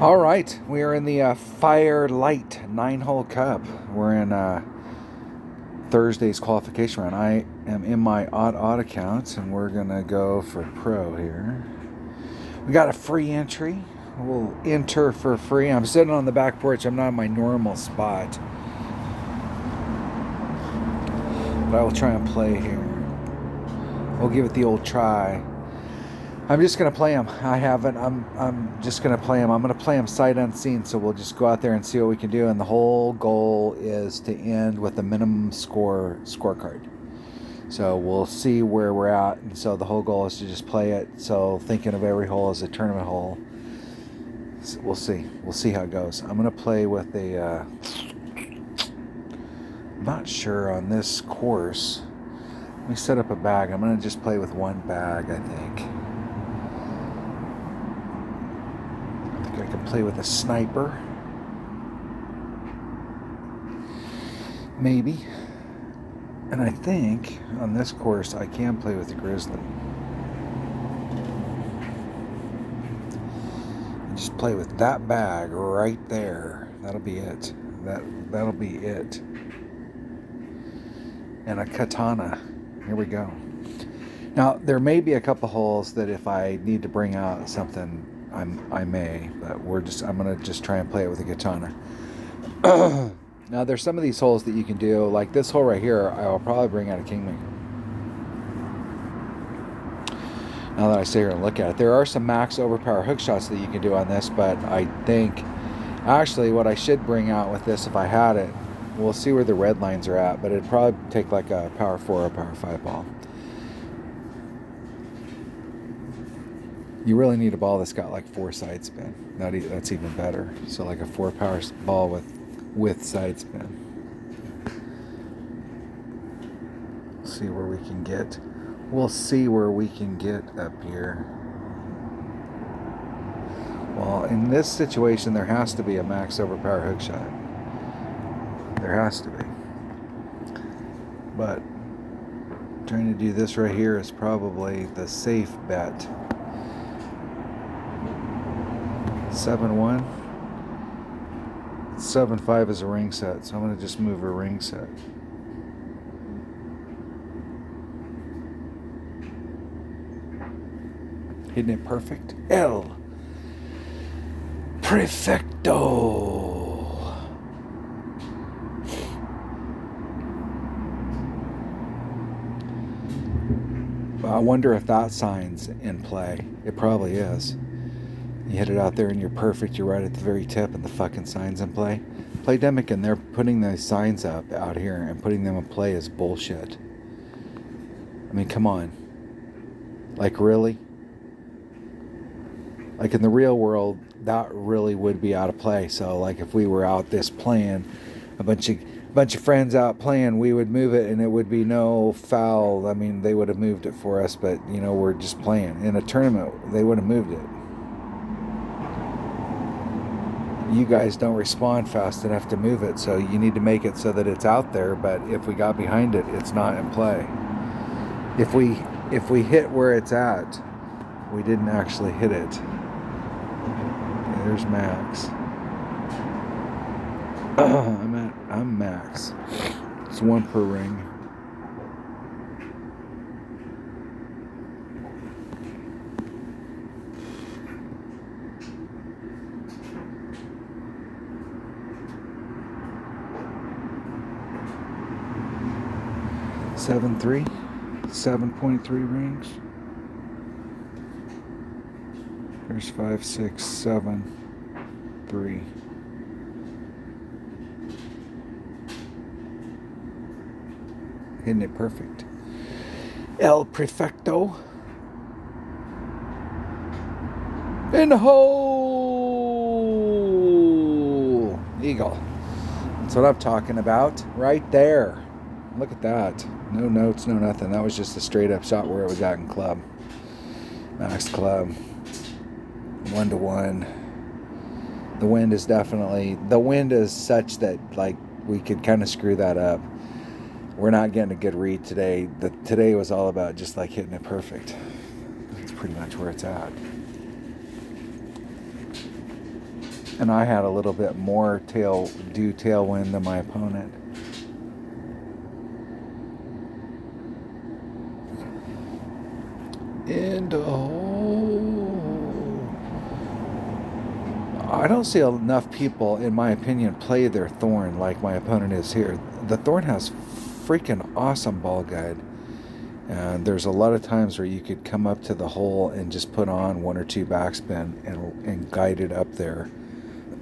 All right, we are in the FireSide 9-hole cup. We're in Thursday's qualification round. I am in my odd account, and we're gonna go for pro here. We got a free entry. We'll enter for free. I'm sitting on the back porch. I'm not in my normal spot, but I will try and play here. We'll give it the old try. I'm just gonna play him. I'm just gonna play him. I'm gonna play him sight unseen. So we'll just go out there and see what we can do. And the whole goal is to end with a minimum scorecard. So we'll see where we're at. And so the whole goal is to just play it. So thinking of every hole as a tournament hole. So we'll see. We'll see how it goes. I'm gonna play with a. I'm not sure on this course. Let me set up a bag. I'm gonna just play with one bag, I think. I can play with a sniper. Maybe. And I think on this course I can play with the grizzly. And just play with that bag right there. That'll be it. That'll be it. And a katana. Here we go. Now there may be a couple holes that if I need to bring out something I may, but I'm gonna just try and play it with a katana. Now there's some of these holes that you can do, like this hole right here. I'll probably bring out a kingmaker. Now that I sit here and look at it, there are some max overpower hook shots that you can do on this, but I think actually what I should bring out with this, if I had it, we'll see where the red lines are at, but it'd probably take like a power 4 or power 5 ball. You really need a ball that's got like 4 side spin. That's even better. So like a 4 power ball with side spin. See where we can get. We'll see where we can get up here. Well, in this situation, there has to be a max overpower hook shot. There has to be. But trying to do this right here is probably the safe bet. 7-1. 7-5 is a ring set, so I'm going to just move a ring set. Isn't it perfect? El Perfecto. I wonder if that sign's in play. It probably is. You hit it out there and you're perfect. You're right at the very tip and the fucking sign's in play. Playdemic, and they're putting those signs up out here and putting them in play is bullshit. I mean, come on. Like, really? Like, in the real world, that really would be out of play. So, like, if we were out this playing, a bunch of friends out playing, we would move it and it would be no foul. I mean, they would have moved it for us, but, you know, we're just playing. In a tournament, they would have moved it. You guys don't respond fast enough to move it, so you need to make it so that it's out there, but if we got behind it, it's not in play. If we hit where it's at, we didn't actually hit it. Okay, there's Max. I'm Max. It's 1 per ring. Seven 7.3 rings. There's 5, 6, 7, 3. Isn't it perfect? El Perfecto. In the hole. Eagle. That's what I'm talking about. Right there. Look at that. No notes, no nothing. That was just a straight up shot where it was at in club. Max club. 1-1. The wind is such that, like, we could kind of screw that up. We're not getting a good read today. Today was all about just like hitting it perfect. That's pretty much where it's at. And I had a little bit more tailwind than my opponent. And I don't see enough people, in my opinion, play their Thorn like my opponent is here. The Thorn has freaking awesome ball guide. And there's a lot of times where you could come up to the hole and just put on 1 or 2 backspin and guide it up there.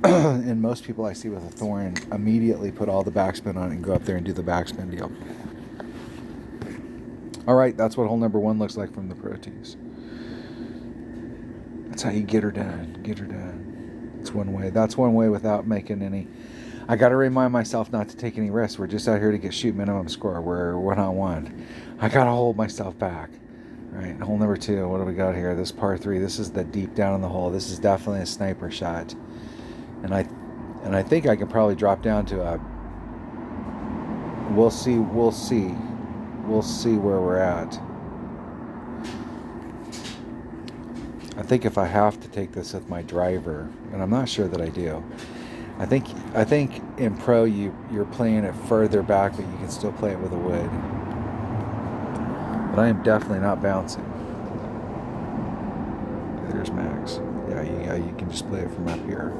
And most people I see with a Thorn immediately put all the backspin on it and go up there and do the backspin deal. All right, that's what hole number 1 looks like from the Pro Tees. That's how you get her done. Get her done. It's one way. That's one way without making any. I got to remind myself not to take any risks. We're just out here to get shoot minimum score. We're 1-on-1. I got to hold myself back. All right, hole number 2. What do we got here? This par 3. This is the deep down in the hole. This is definitely a sniper shot. And I think I can probably drop down to a. We'll see. We'll see. We'll see where we're at. I think if I have to take this with my driver, and I'm not sure that I do. I think in pro you're playing it further back, but you can still play it with a wood. But I am definitely not bouncing. There's Max. Yeah, you can just play it from up here.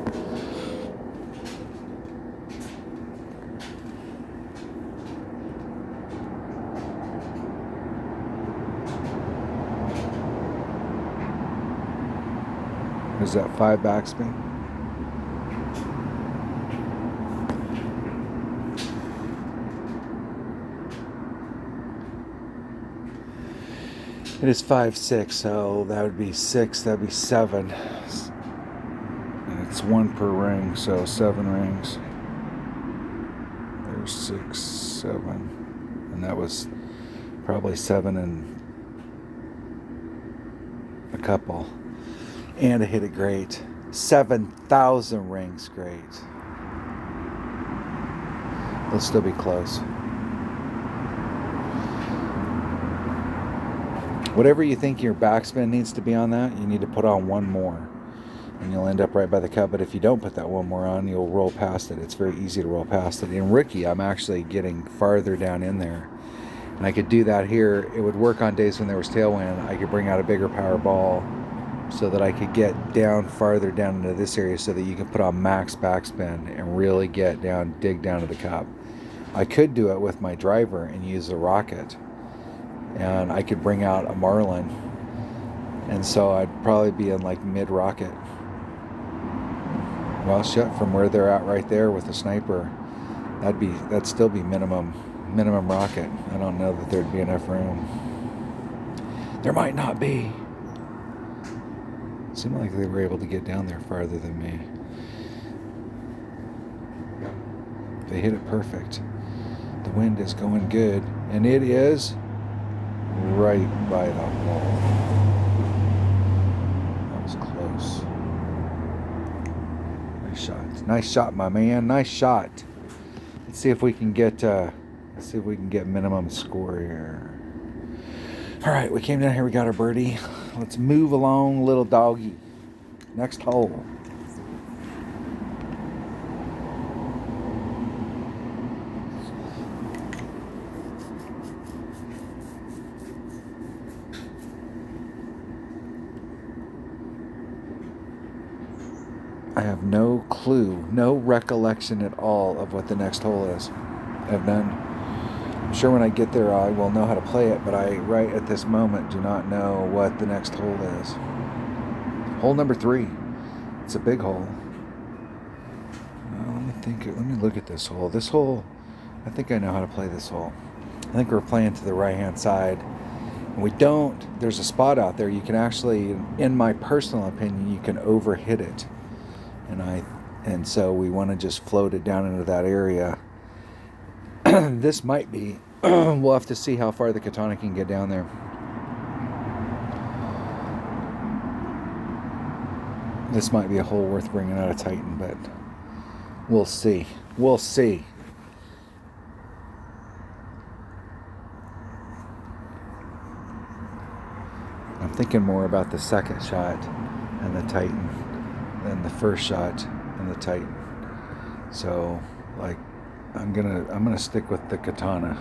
Is that 5 backspin? It is 5-6, so that would be 6. That'd be 7. And it's 1 per ring, so 7 rings. There's 6, 7, and that was probably 7 and a couple. And I hit it great. 7,000 rings, great. It'll still be close. Whatever you think your backspin needs to be on that, you need to put on 1 more. And you'll end up right by the cup. But if you don't put that 1 more on, you'll roll past it. It's very easy to roll past it. In rookie, I'm actually getting farther down in there. And I could do that here. It would work on days when there was tailwind. I could bring out a bigger power ball so that I could get down farther down into this area so that you can put on max backspin and really get down, dig down to the cup. I could do it with my driver and use the rocket. And I could bring out a Marlin. And so I'd probably be in like mid-rocket. Well, shut from where they're at right there with the sniper. That'd still be minimum rocket. I don't know that there'd be enough room. There might not be. Seemed like they were able to get down there farther than me. They hit it perfect. The wind is going good, and it is right by the wall. That was close. Nice shot. Nice shot, my man. Nice shot. Let's see if we can get minimum score here. All right, we came down here. We got our birdie. Let's move along, little doggy. Next hole. I have no clue, no recollection at all of what the next hole is. I have none. I'm sure when I get there I will know how to play it, but I, right at this moment, do not know what the next hole is. Hole number 3. It's a big hole. Let me look at this hole. This hole, I think I know how to play this hole. I think we're playing to the right-hand side. And we don't, there's a spot out there you can actually, in my personal opinion, you can overhit it. And so we want to just float it down into that area. This might be, we'll have to see how far the katana can get down there. This might be a hole worth bringing out of Titan, but we'll see. We'll see. I'm thinking more about the second shot and the Titan than the first shot and the Titan. So, like, I'm gonna stick with the katana.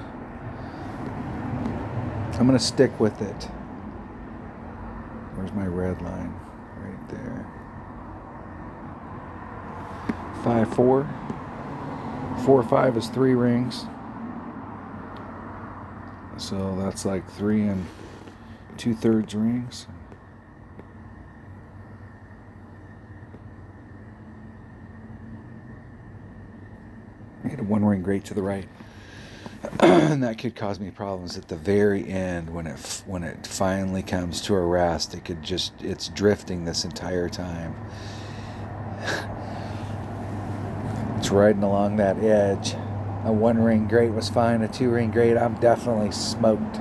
I'm gonna stick with it. Where's my red line? Right there. 5-4. 4-5 is 3 rings. So that's like 3 2/3 rings. I hit a 1 ring great to the right. And that could cause me problems at the very end when it finally comes to a rest. It's drifting this entire time. It's riding along that edge. A 1 ring great was fine. A 2 ring great, I'm definitely smoked.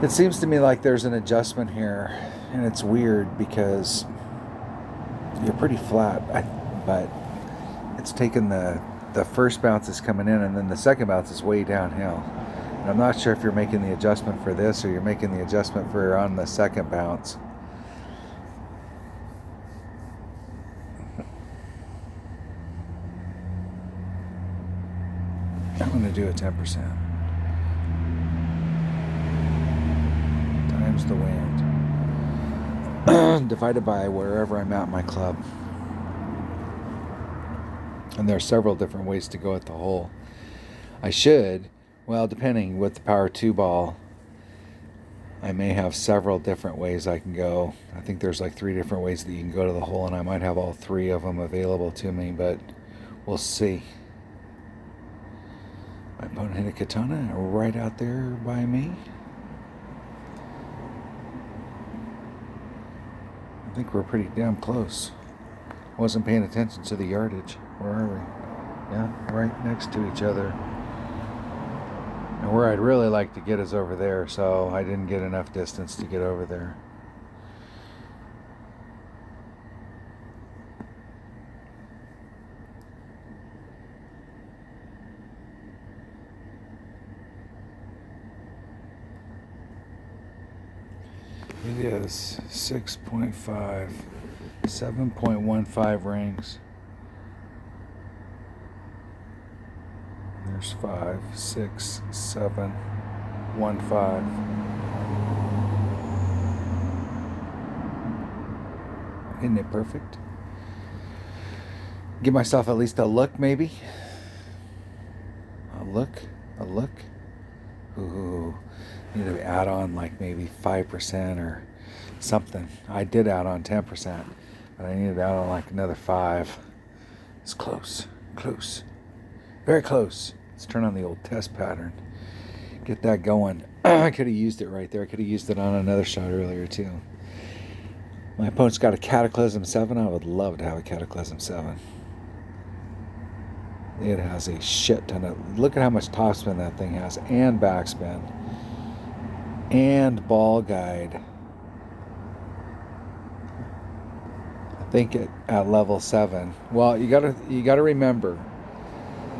It seems to me like there's an adjustment here, and it's weird because you're pretty flat, but it's taken the first bounce is coming in, and then the second bounce is way downhill. And I'm not sure if you're making the adjustment for this or you're making the adjustment for on the second bounce. I'm going to do a 10%. Times the wind. Divided by wherever I'm at in my club. And there are several different ways to go at the hole. I should, well, depending with the power 2 ball, I may have several different ways I can go. I think there's like 3 different ways that you can go to the hole, and I might have all 3 of them available to me, but we'll see. My opponent hit a katana right out there by me. I think we're pretty damn close. Wasn't paying attention to the yardage. Where are we? Yeah, right next to each other. And where I'd really like to get is over there, so I didn't get enough distance to get over there. It is 6.5, 7.15 rings. There's 5, 6, 7, 1, 5. Isn't it perfect? Give myself at least a look, maybe. A look. Ooh, need to add on like maybe 5% or something. I did add on 10%, but I needed to add on like another 5. It's close, very close. Let's turn on the old test pattern. Get that going. I could have used it right there. I could have used it on another shot earlier too. My opponent's got a Cataclysm 7. I would love to have a Cataclysm 7. It has a shit ton of... Look at how much topspin that thing has. And backspin. And ball guide. I think at level 7. Well, you gotta remember...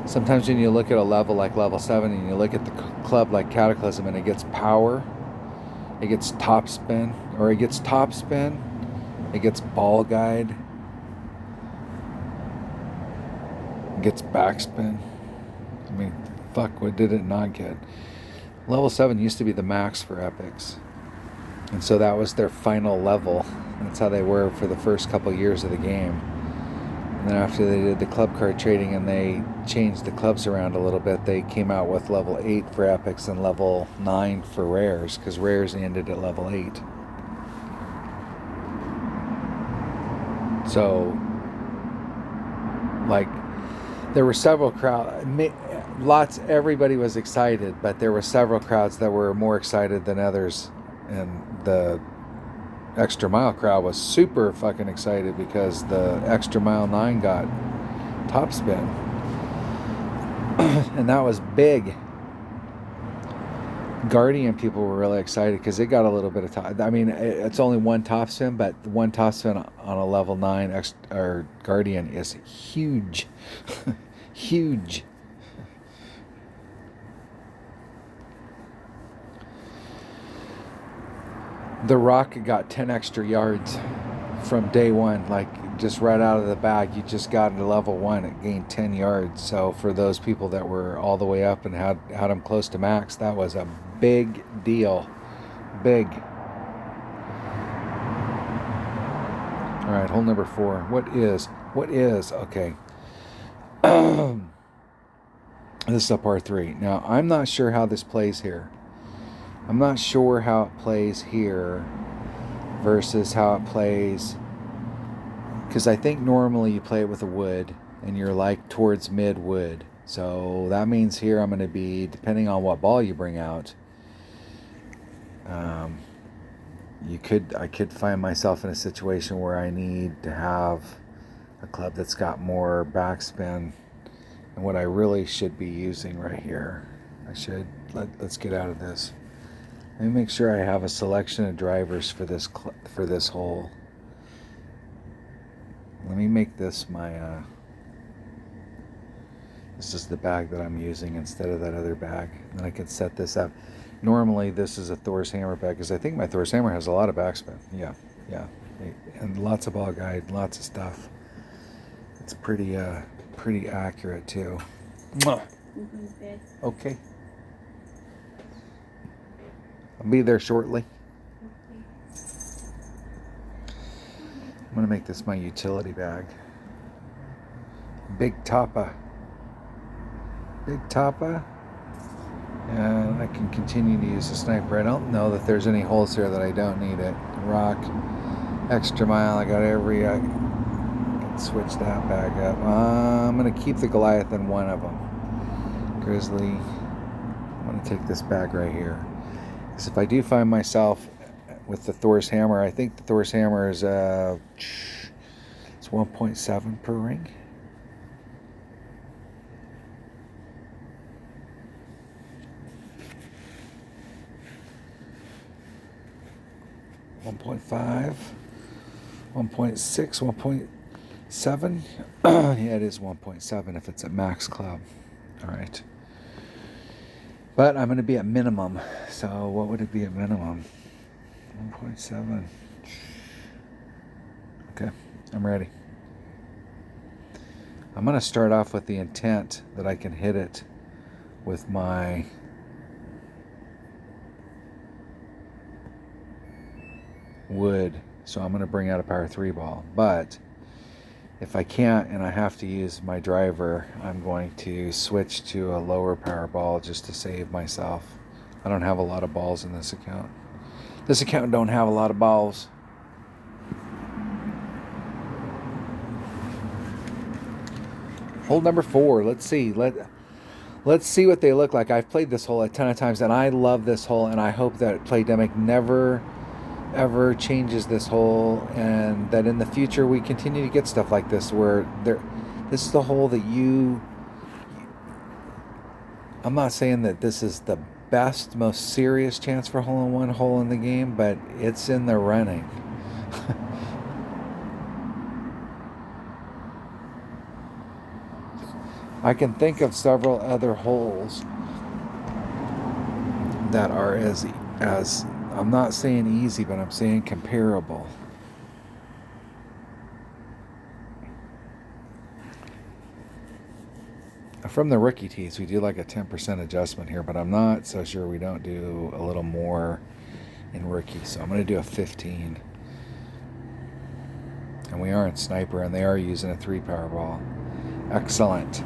Sometimes when you look at a level like level 7 and you look at the club like Cataclysm and it gets power, it gets topspin, or it gets topspin, it gets ball guide, it gets backspin. I mean, fuck, what did it not get? Level 7 used to be the max for epics. And so that was their final level. That's how they were for the first couple years of the game. And then after they did the club card trading and they changed the clubs around a little bit, they came out with level 8 for epics and level 9 for rares, because rares ended at level 8. So, like, there were several everybody was excited, but there were several crowds that were more excited than others. And the Extra Mile crowd was super fucking excited because the Extra Mile 9 got topspin. And that was big. Guardian people were really excited because it got a little bit of top. I mean, it's only one topspin, but one topspin on a level 9 or Guardian is huge. Huge. The rock got 10 extra yards from day one, like just right out of the bag. You just got into level 1, it gained 10 yards. So for those people that were all the way up and had them close to max, that was a big deal. Big. All right, hole number 4. What is okay? This is a par 3. Now I'm not sure how this plays here. I'm not sure how it plays here versus how it plays, because I think normally you play it with a wood and you're like towards mid wood. So that means here I'm going to be, depending on what ball you bring out, I could find myself in a situation where I need to have a club that's got more backspin. And what I really should be using right here, let's get out of this. Let me make sure I have a selection of drivers for this hole. Let me make this my, this is the bag that I'm using instead of that other bag. And then I can set this up. Normally this is a Thor's Hammer bag, because I think my Thor's Hammer has a lot of backspin. Yeah. And lots of ball guide, lots of stuff. It's pretty accurate too. Okay. I'll be there shortly. I'm going to make this my utility bag. Big Tapa. And I can continue to use the sniper. I don't know that there's any holes here that I don't need it. Rock, extra mile, I can switch that bag up. I'm going to keep the Goliath in one of them. Grizzly. I'm going to take this bag right here. Because if I do find myself with the Thor's Hammer, I think the Thor's Hammer is it's 1.7 per ring. .5, 1.6, 1.7. Yeah, it is 1.7 if it's at max club. All right. But I'm going to be at minimum. So what would it be at minimum? 1.7. Okay, I'm ready. I'm going to start off with the intent that I can hit it with my wood. So I'm going to bring out a power 3 ball. But if I can't and I have to use my driver, I'm going to switch to a lower power ball just to save myself. I don't have a lot of balls in this account. This account don't have a lot of balls. Hole number 4. Let's see. Let's see what they look like. I've played this hole a ton of times and I love this hole, and I hope that Playdemic never ever changes this hole, and that in the future we continue to get stuff like this where this is the hole that I'm not saying that this is the best, most serious chance for hole-in-one hole in the game, but it's in the running. I can think of several other holes that are as I'm not saying easy, but I'm saying comparable. From the rookie tees, we do like a 10% adjustment here, but I'm not so sure we don't do a little more in rookie. So I'm going to do a 15. And we are in sniper, and they are using a 3 power ball. Excellent.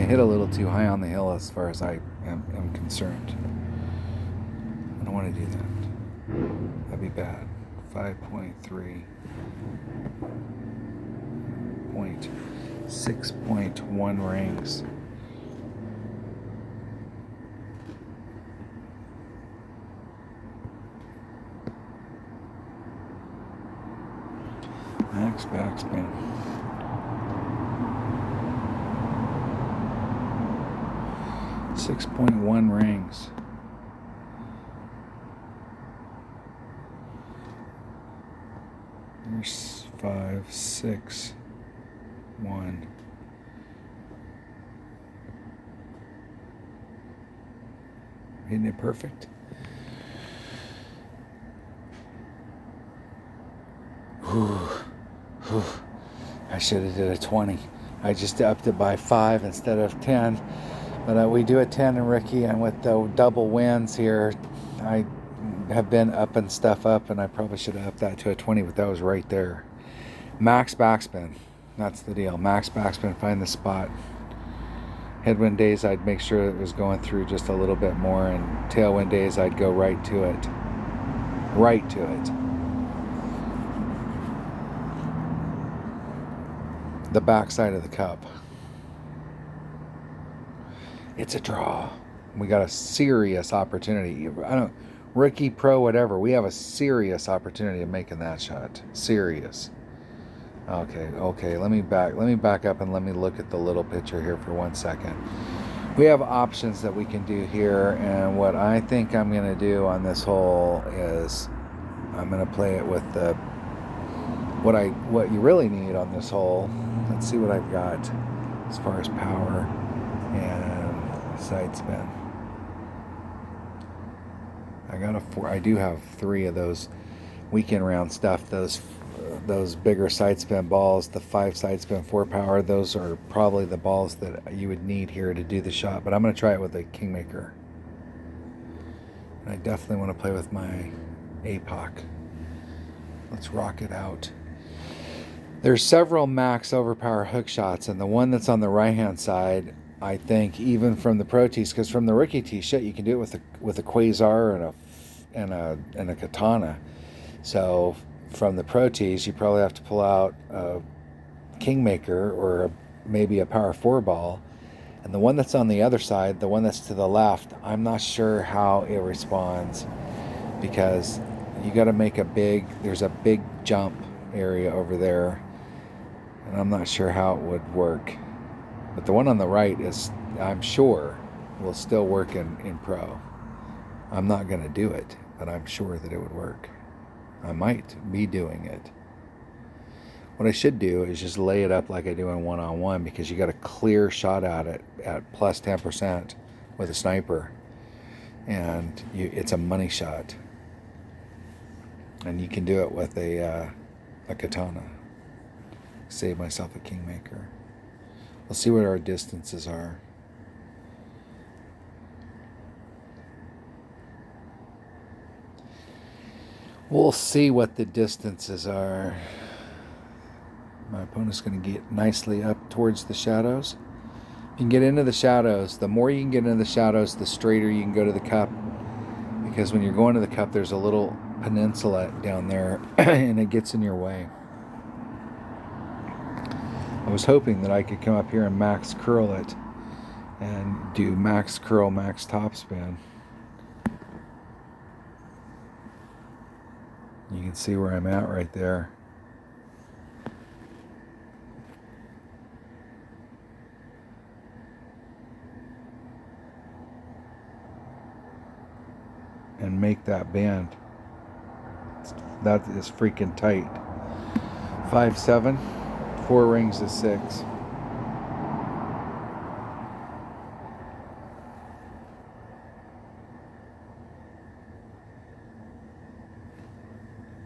Hit a little too high on the hill as far as I am concerned. I don't want to do that. That'd be bad. 5.3. 6.1 rings. Max backspin. 6.1 rings. 5, 6, 1. Hitting it perfect. I should have did a 20. I just upped it by 5 instead of 10. But we do a 10 and Ricky, and with the double wins here, I have been upping stuff up, and I probably should have upped that to a 20, but that was right there. Max backspin. That's the deal. Max backspin, find the spot. Headwind days, I'd make sure it was going through just a little bit more, and tailwind days, I'd go right to it. Right to it. The backside of the cup. It's a draw. We got a serious opportunity. Rookie, pro, whatever. We have a serious opportunity of making that shot. Serious. Okay. Let me back up and let me look at the little picture here for 1 second. We have options that we can do here, and what I think I'm going to do on this hole is I'm going to play it with the what you really need on this hole. Let's see what I've got as far as power and side spin. I do have 3 of those weekend round stuff. Those bigger side spin balls, the 5 side spin 4 power. Those are probably the balls that you would need here to do the shot. But I'm going to try it with a Kingmaker. And I definitely want to play with my APOC. Let's rock it out. There's several max overpower hook shots, and the one that's on the right hand side, I think, even from the pro tees, because from the rookie tee, shit, you can do it with a Quasar and a Katana. So from the pro tees, you probably have to pull out a Kingmaker or maybe a power 4 ball. And the one that's on the other side, the one that's to the left, I'm not sure how it responds, because you got to make there's a big jump area over there, and I'm not sure how it would work. But the one on the right is, I'm sure, will still work in pro. I'm not going to do it, but I'm sure that it would work. I might be doing it. What I should do is just lay it up like I do in one-on-one, because you got a clear shot at it at plus 10% with a sniper, and it's a money shot. And you can do it with a Katana. Save myself a Kingmaker. We'll see what our distances are. We'll see what the distances are. My opponent's going to get nicely up towards the shadows. You can get into the shadows. The more you can get into the shadows, the straighter you can go to the cup. Because when you're going to the cup, there's a little peninsula down there, and it gets in your way. I was hoping that I could come up here and max curl it and do max curl, max topspin. You can see where I'm at right there. And make that bend. That is freaking tight. 5-7, 4 rings is 6.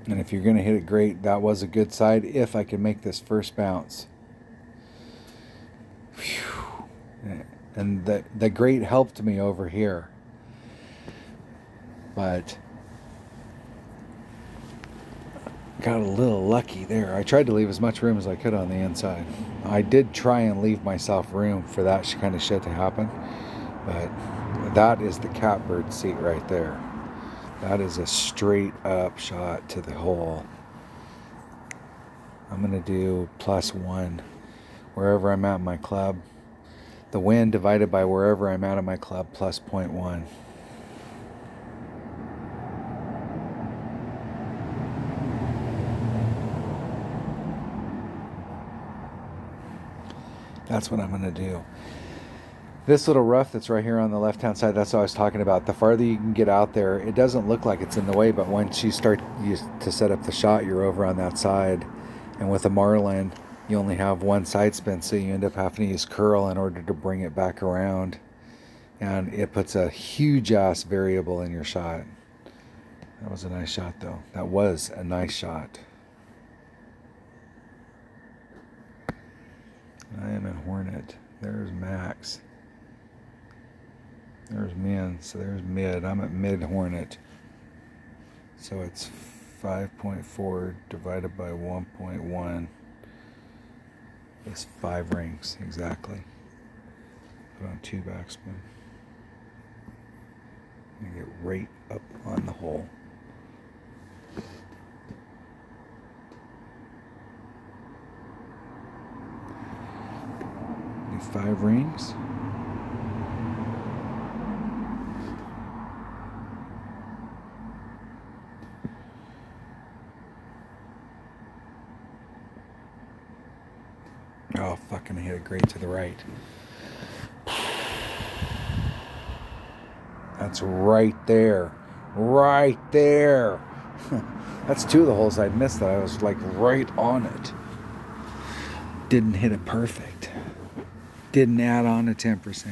And if you're going to hit it great, that was a good side if I could make this first bounce. Whew. And the great helped me over here. But got a little lucky there. I tried to leave as much room as I could on the inside. I did try and leave myself room for that kind of shit to happen. But that is the catbird seat right there. That is a straight up shot to the hole. I'm going to do +1 wherever I'm at in my club. The wind divided by wherever I'm at in my club plus 0.1. That's what I'm going to do. This little rough that's right here on the left-hand side, that's what I was talking about. The farther you can get out there, it doesn't look like it's in the way, but once you start to set up the shot, you're over on that side. And with a marlin, you only have one side spin, so you end up having to use curl in order to bring it back around. And it puts a huge-ass variable in your shot. That was a nice shot, though. That was a nice shot. I am in Hornet. There's Max. There's min, so there's mid. I'm at mid Hornet. So it's 5.4 divided by 1.1 is 5 rings, exactly. Put on 2 backspin. And get right up on the hole. Do 5 rings. Oh, fucking hit it great to the right. That's right there. Right there. That's 2 of the holes I'd missed that I was like right on it. Didn't hit it perfect. Didn't add on to 10%.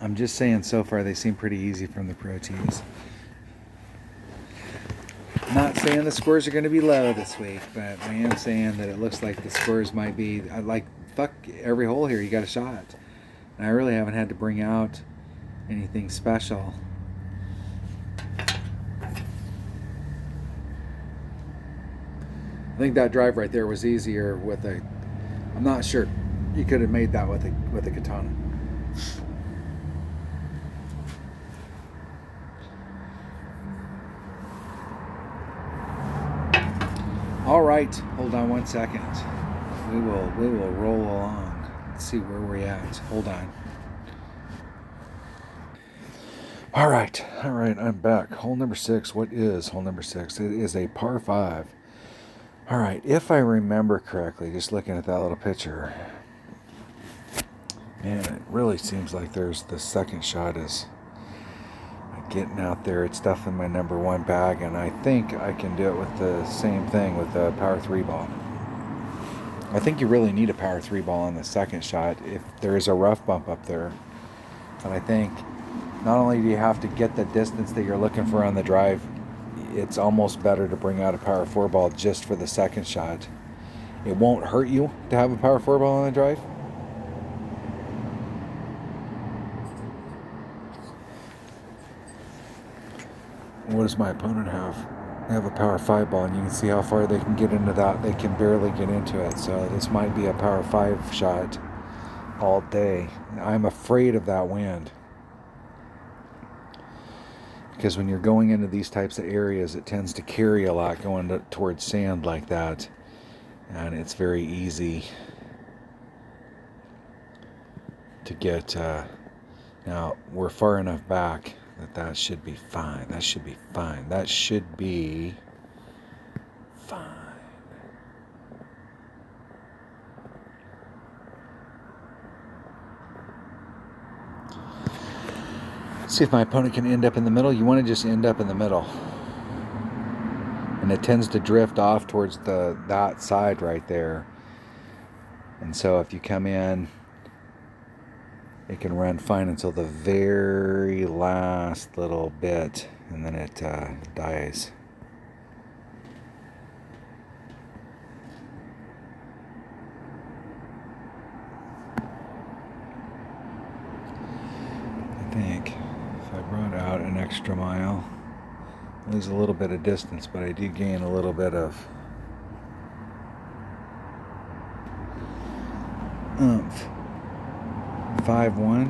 I'm just saying so far they seem pretty easy from the pro tees. Not saying the scores are going to be low this week, but I am saying that it looks like the scores might be, like, fuck every hole here, you got a shot. And I really haven't had to bring out anything special. I think that drive right there was easier with a, I'm not sure, you could have made that with a katana. All right, hold on 1 second. We will roll along. Let's see where we're at. Hold on. All right, I'm back. Hole number 6. What is hole number 6? It is a par 5. All right, if I remember correctly, just looking at that little picture, man, it really seems like there's the second shot is getting out there. It's definitely my number 1 bag, and I think I can do it with the same thing with the power 3 ball. I think you really need a power 3 ball on the second shot if there is a rough bump up there. And I think not only do you have to get the distance that you're looking for on the drive, it's almost better to bring out a power 4 ball just for the second shot. It won't hurt you to have a power 4 ball on the drive. What does my opponent have? They have a power 5 ball, and you can see how far they can get into that. They can barely get into it, so this might be a power 5 shot all day. I'm afraid of that wind, because when you're going into these types of areas, it tends to carry a lot going towards sand like that, and it's very easy to get. Now we're far enough back that should be fine. That should be fine. That should be fine. See if my opponent can end up in the middle. You want to just end up in the middle. And it tends to drift off towards that side right there. And so if you come in, it can run fine until the very last little bit, and then it dies. I think if I brought out an extra mile, I lose a little bit of distance, but I do gain a little bit of oomph. 5-1.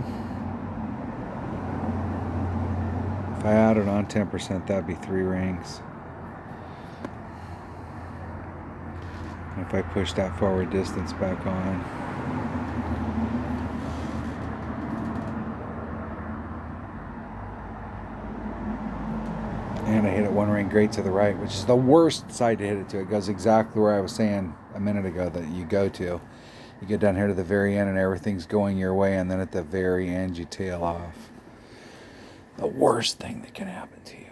If I added on 10%, that'd be 3 rings. And if I push that forward distance back on, and I hit it 1 ring great to the right, which is the worst side to hit it to. It goes exactly where I was saying a minute ago that you go to. You get down here to the very end and everything's going your way, and then at the very end you tail off. The worst thing that can happen to you.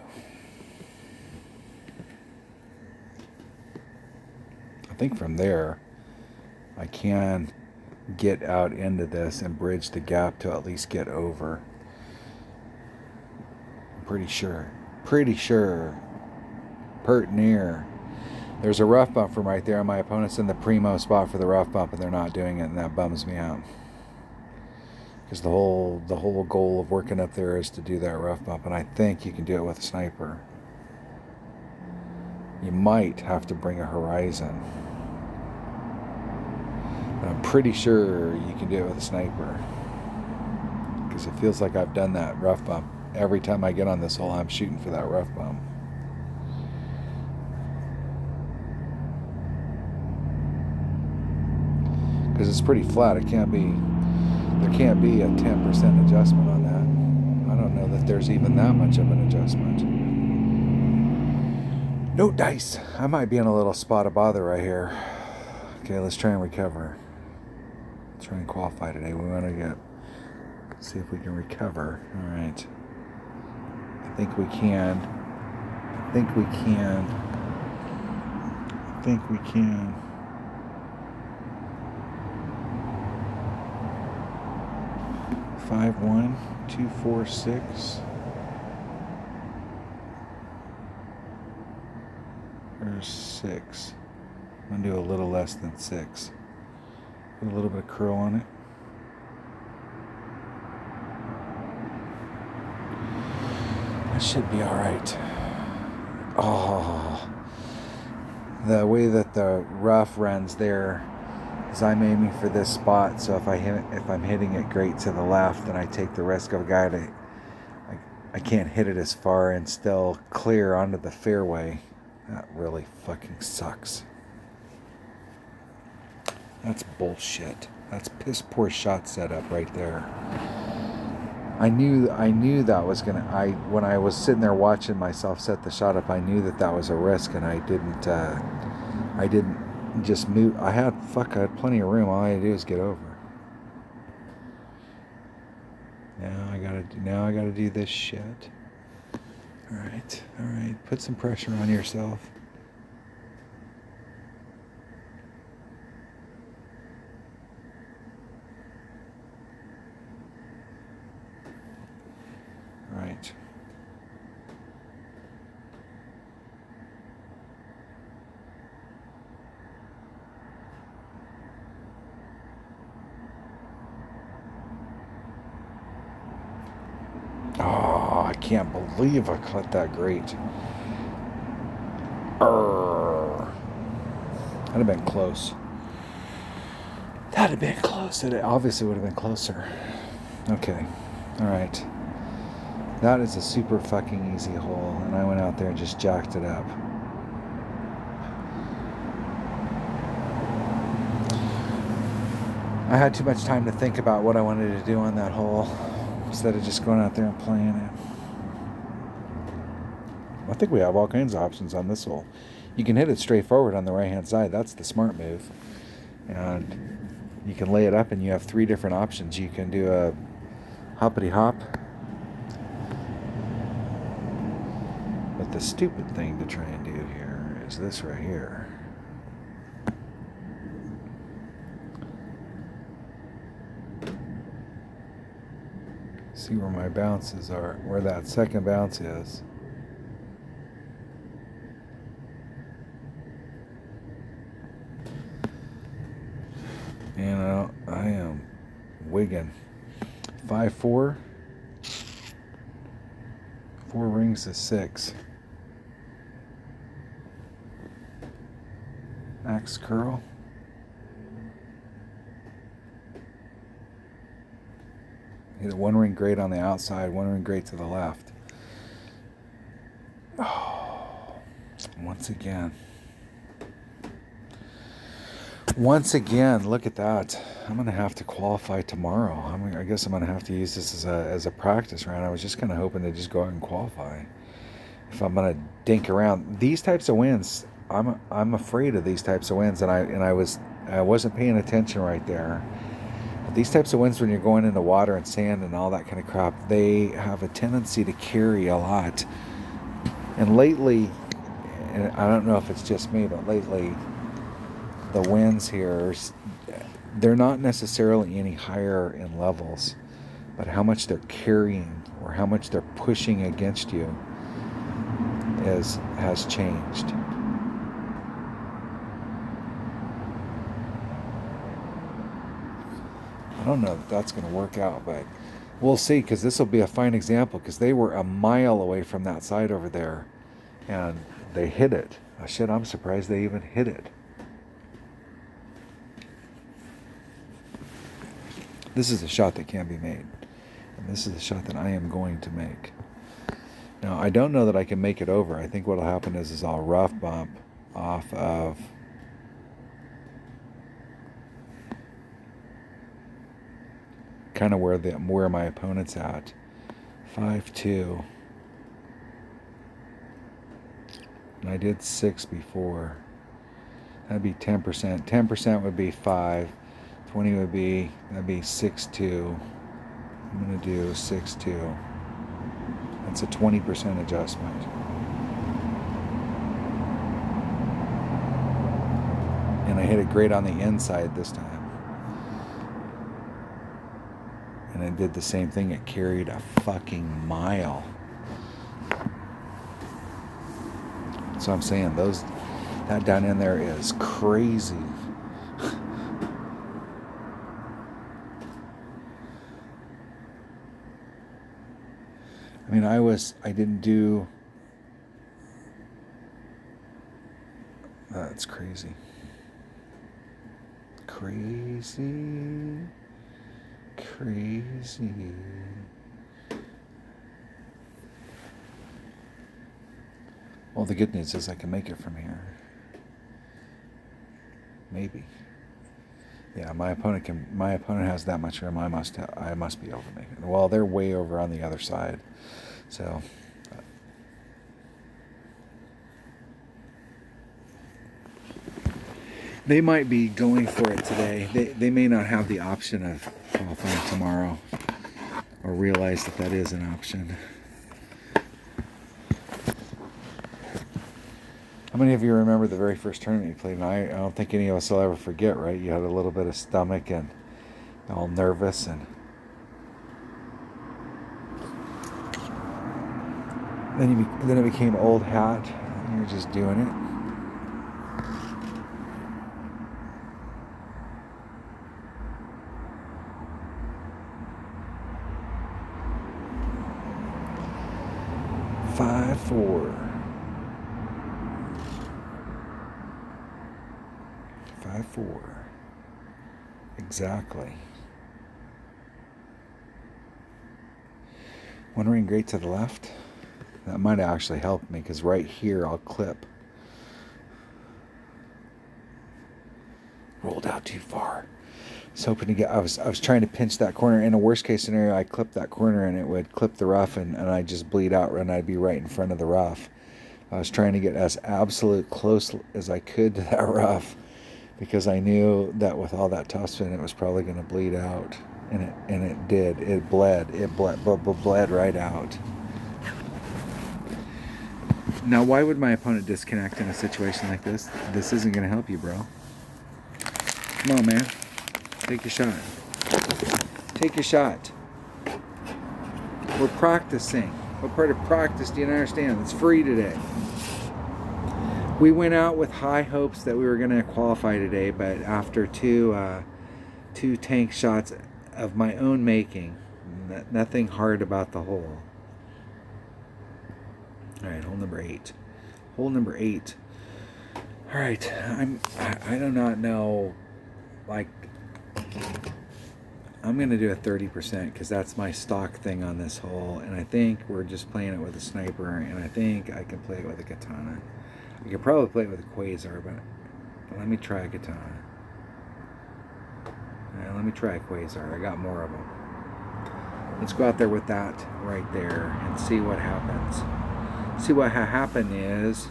I think from there I can get out into this and bridge the gap to at least get over. I'm pretty sure. Pert near. There's a rough bump from right there, and my opponent's in the primo spot for the rough bump, and they're not doing it, and that bums me out. Because the whole goal of working up there is to do that rough bump, and I think you can do it with a sniper. You might have to bring a horizon. But I'm pretty sure you can do it with a sniper. Because it feels like I've done that rough bump. Every time I get on this hole, I'm shooting for that rough bump. Because it's pretty flat. There can't be a 10% adjustment on that. I don't know that there's even that much of an adjustment. No dice. I might be in a little spot of bother right here. Okay, let's try and recover. Let's try and qualify today. We want to see if we can recover. All right. I think we can. I think we can. 51246. There's 6. I'm gonna do a little less than 6. Put a little bit of curl on it. That should be all right. Oh, the way that the rough runs there is I'm aiming for this spot, so if I'm hitting it great to the left, then I take the risk of a guy I can't hit it as far and still clear onto the fairway. That really fucking sucks. That's bullshit. That's piss poor shot setup right there. I knew that was when I was sitting there watching myself set the shot up, I knew that was a risk, and I didn't just move. I had plenty of room. All I had to do is get over. Now I gotta do this shit. All right. Put some pressure on yourself. All right. Oh, I can't believe I cut that great. That'd have been close. It obviously would have been closer. Okay. All right. That is a super fucking easy hole, and I went out there and just jacked it up. I had too much time to think about what I wanted to do on that hole instead of just going out there and playing it. I think we have all kinds of options on this hole. You can hit it straight forward on the right-hand side. That's the smart move. And you can lay it up, and you have 3 different options. You can do a hoppity-hop. But the stupid thing to try and do here is this right here. See where my bounces are, where that second bounce is. And I am wigging. 5-4. 4 rings is 6. Max curl. Hit a 1 ring great on the outside, 1 ring great to the left. Oh, once again, look at that. I'm going to have to qualify tomorrow. I guess I'm going to have to use this as a practice round. I was just kind of hoping to just go out and qualify. If I'm going to dink around these types of wins, I'm afraid of these types of wins, and I was I wasn't paying attention right there. But these types of winds, when you're going into water and sand and all that kind of crap, they have a tendency to carry a lot. And lately, and I don't know if it's just me, but lately, the winds here, they're not necessarily any higher in levels, but how much they're carrying or how much they're pushing against you has changed. I don't know if that's going to work out, but we'll see, because this will be a fine example, because they were a mile away from that side over there and they hit it. Oh, shit, I'm surprised they even hit it. This is a shot that can be made, and this is the shot that I am going to make. Now, I don't know that I can make it over. I think what will happen is I'll rough bump off of kind of where my opponent's at. 5-2. And I did 6 before. That'd be 10%. 10% would be 5. 20 would be, that'd be 6-2. I'm going to do 6-2. That's a 20% adjustment. And I hit it great on the inside this time. And I did the same thing. It carried a fucking mile. So I'm saying that down in there is crazy. I mean, I didn't do, that's crazy. Crazy. Well, the good news is I can make it from here. Maybe. Yeah, my opponent has that much room. I must be able to make it. Well, they're way over on the other side. So they might be going for it today. They may not have the option of qualifying tomorrow, or realize that is an option. How many of you remember the very first tournament you played? And I don't think any of us will ever forget, right? You had a little bit of stomach and all nervous, and then it became old hat, and you're just doing it. Five, 4. 5-4. Exactly. One ring great to the left. That might actually help me, because right here I'll clip. Rolled out too far. I was hoping to get, I was trying to pinch that corner. In a worst case scenario, I clip that corner and it would clip the rough, and I'd just bleed out, and I'd be right in front of the rough. I was trying to get as absolute close as I could to that rough, because I knew that with all that topspin it was probably going to bleed out, and it did. It bled right out. Now, why would my opponent disconnect in a situation like this? This isn't going to help you, bro. Come on, man. Take your shot. Take your shot. We're practicing. What part of practice do you understand? It's free today. We went out with high hopes that we were going to qualify today, but after two tank shots of my own making, nothing hard about the hole. All right, hole number 8. Hole number 8. All right, I do not know, like, I'm going to do a 30%, because that's my stock thing on this hole, and I think we're just playing it with a sniper, and I think I can play it with a katana. I could probably play it with a quasar, but let me try a katana. Let me try a quasar. I got more of them. Let's go out there with that right there and see what happens. See what happened is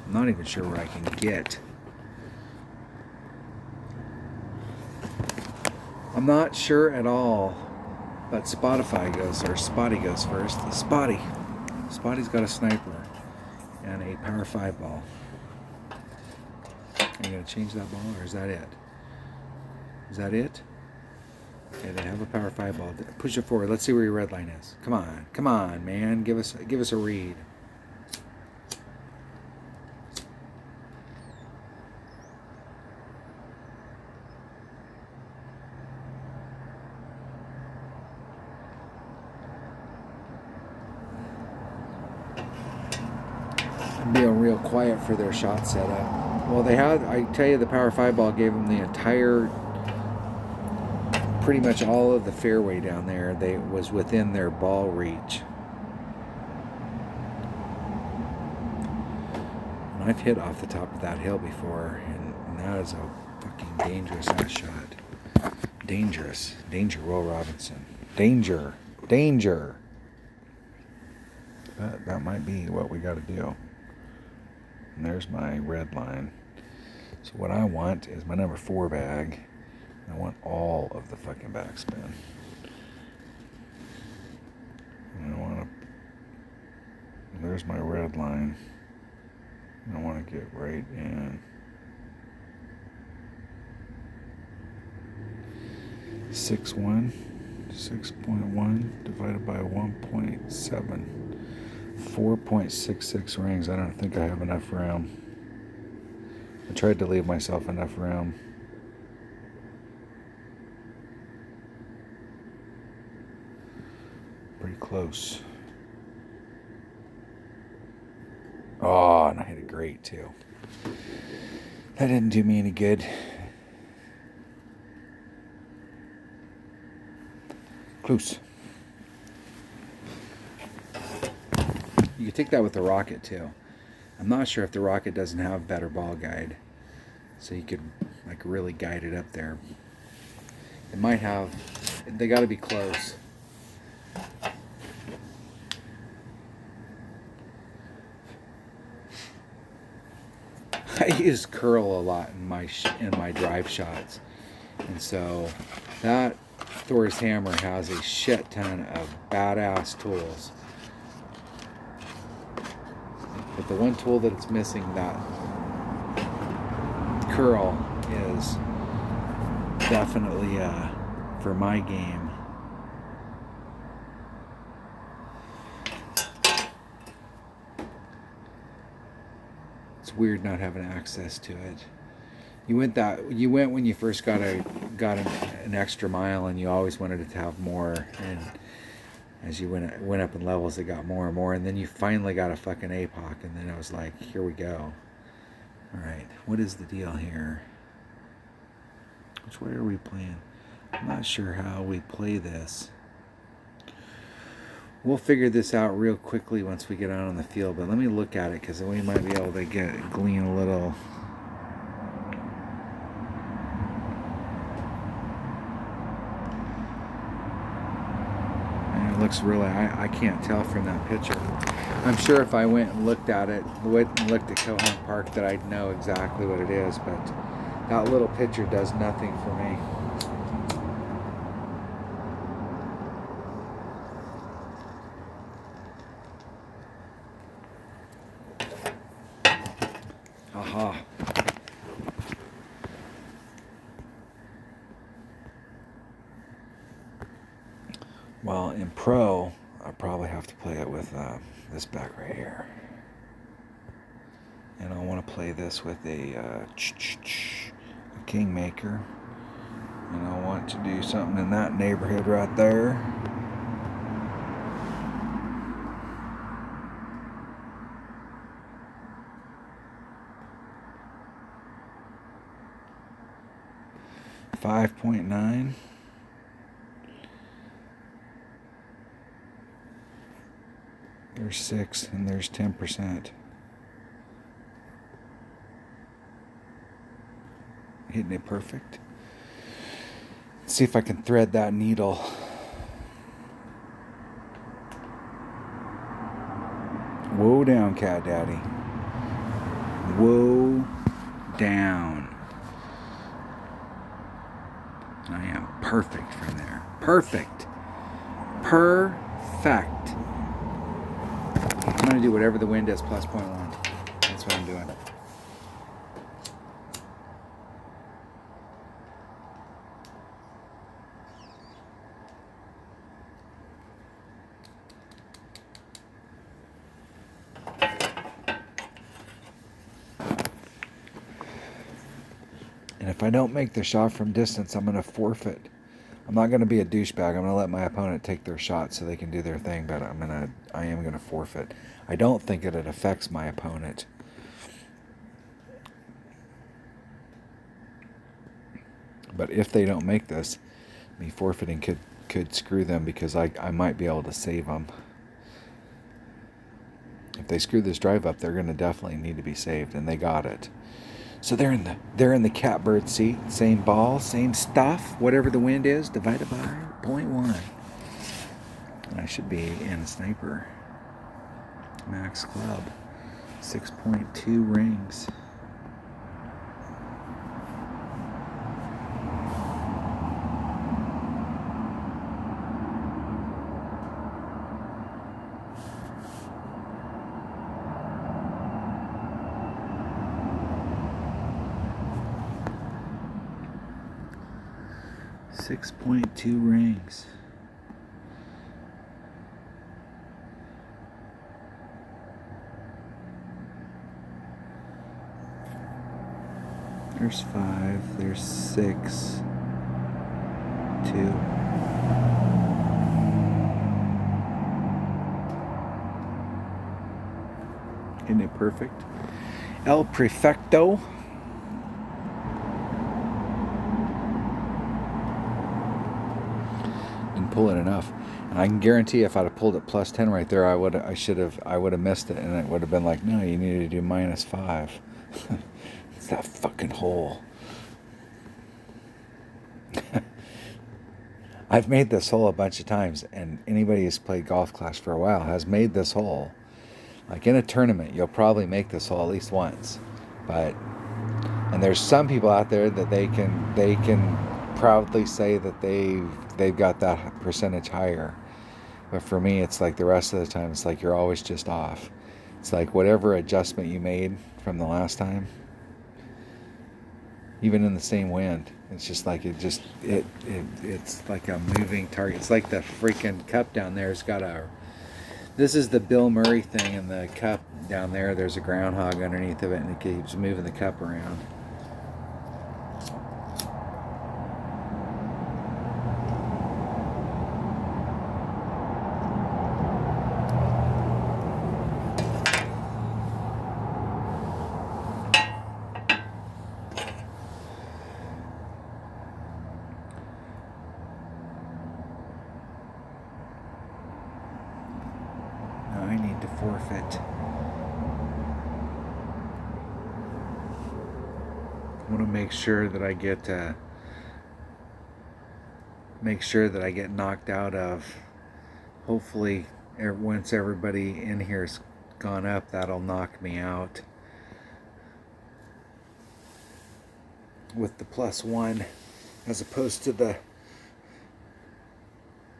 I'm not even sure what I can get. I'm not sure at all. But Spotty goes first. Spotty's got a sniper and a Power 5 ball. Are you going to change that ball, or is that it? Is that it? Okay, they have a Power 5 ball. Push it forward. Let's see where your red line is. Come on, man. Give us a read. Being real quiet for their shot setup. Well, I tell you, the Power 5 ball gave them the entire, pretty much all of the fairway down there. Was within their ball reach. And I've hit off the top of that hill before, and that is a fucking dangerous ass shot. Danger, Will Robinson. Danger. But that might be what we got to do. And there's my red line. So what I want is my number 4 bag. I want all of the fucking backspin. And there's my red line. And I want to get right in. 6.1 divided by 1.7. 4.66 rings. I don't think I have enough room. I tried to leave myself enough room. Pretty close. Oh, and I hit it great too. That didn't do me any good. Close. You could take that with the rocket too. I'm not sure if the rocket doesn't have better ball guide, so you could like really guide it up there. It might have. They got to be close. I use curl a lot in my drive shots, and so that Thor's hammer has a shit ton of badass tools. But the one tool that it's missing, that curl, is definitely for my game. It's weird not having access to it. You went when you first got an extra mile, and you always wanted it to have more, and as you went up in levels, it got more and more, and then you finally got a fucking APOC, and then I was like, here we go. Alright, what is the deal here? Which way are we playing? I'm not sure how we play this. We'll figure this out real quickly once we get out on the field, but let me look at it, because then we might be able to glean a little. Looks really, I can't tell from that picture. I'm sure if I went and looked at Cohon Park, that I'd know exactly what it is, but that little picture does nothing for me. Aha. Well, in pro, I probably have to play it with this back right here. And I want to play this with a Kingmaker. And I want to do something in that neighborhood right there. $5.9. There's 6 and there's 10%. Hitting it perfect. Let's see if I can thread that needle. Whoa down, Cat Daddy. Whoa down. I am perfect from there. Perfect. Perfect. I'm going to do whatever the wind is plus 0.1. That's what I'm doing. And if I don't make the shot from distance, I'm going to forfeit. I'm not going to be a douchebag. I'm going to let my opponent take their shot so they can do their thing, but I am going to forfeit. I don't think that it affects my opponent. But if they don't make this, me forfeiting could screw them, because I might be able to save them. If they screw this drive up, they're going to definitely need to be saved, and they got it. So they're in the catbird seat. Same ball, same stuff. Whatever the wind is, divided by 0.1. And I should be in a sniper. Max club. 6.2 rings. .2 rings. There's 5. There's 6. 2. Isn't it perfect? El Prefecto. Pull it enough, and I can guarantee if I'd have pulled it plus 10 right there, I would have missed it, and it would have been like, no, you need to do -5. It's that fucking hole. I've made this hole a bunch of times, and anybody who's played Golf Clash for a while has made this hole. Like in a tournament, you'll probably make this hole at least once, and there's some people out there that they can proudly say that they've got that percentage higher. But for me, it's like the rest of the time, it's like you're always just off. It's like whatever adjustment you made from the last time, even in the same wind, it's just like it's like a moving target. It's like the freaking cup down there has got this is the Bill Murray thing, in the cup down there, there's a groundhog underneath of it, and it keeps moving the cup around. I need to forfeit. I want to make sure that I get knocked out of. Hopefully, once everybody in here's gone up, that'll knock me out with the +1, as opposed to the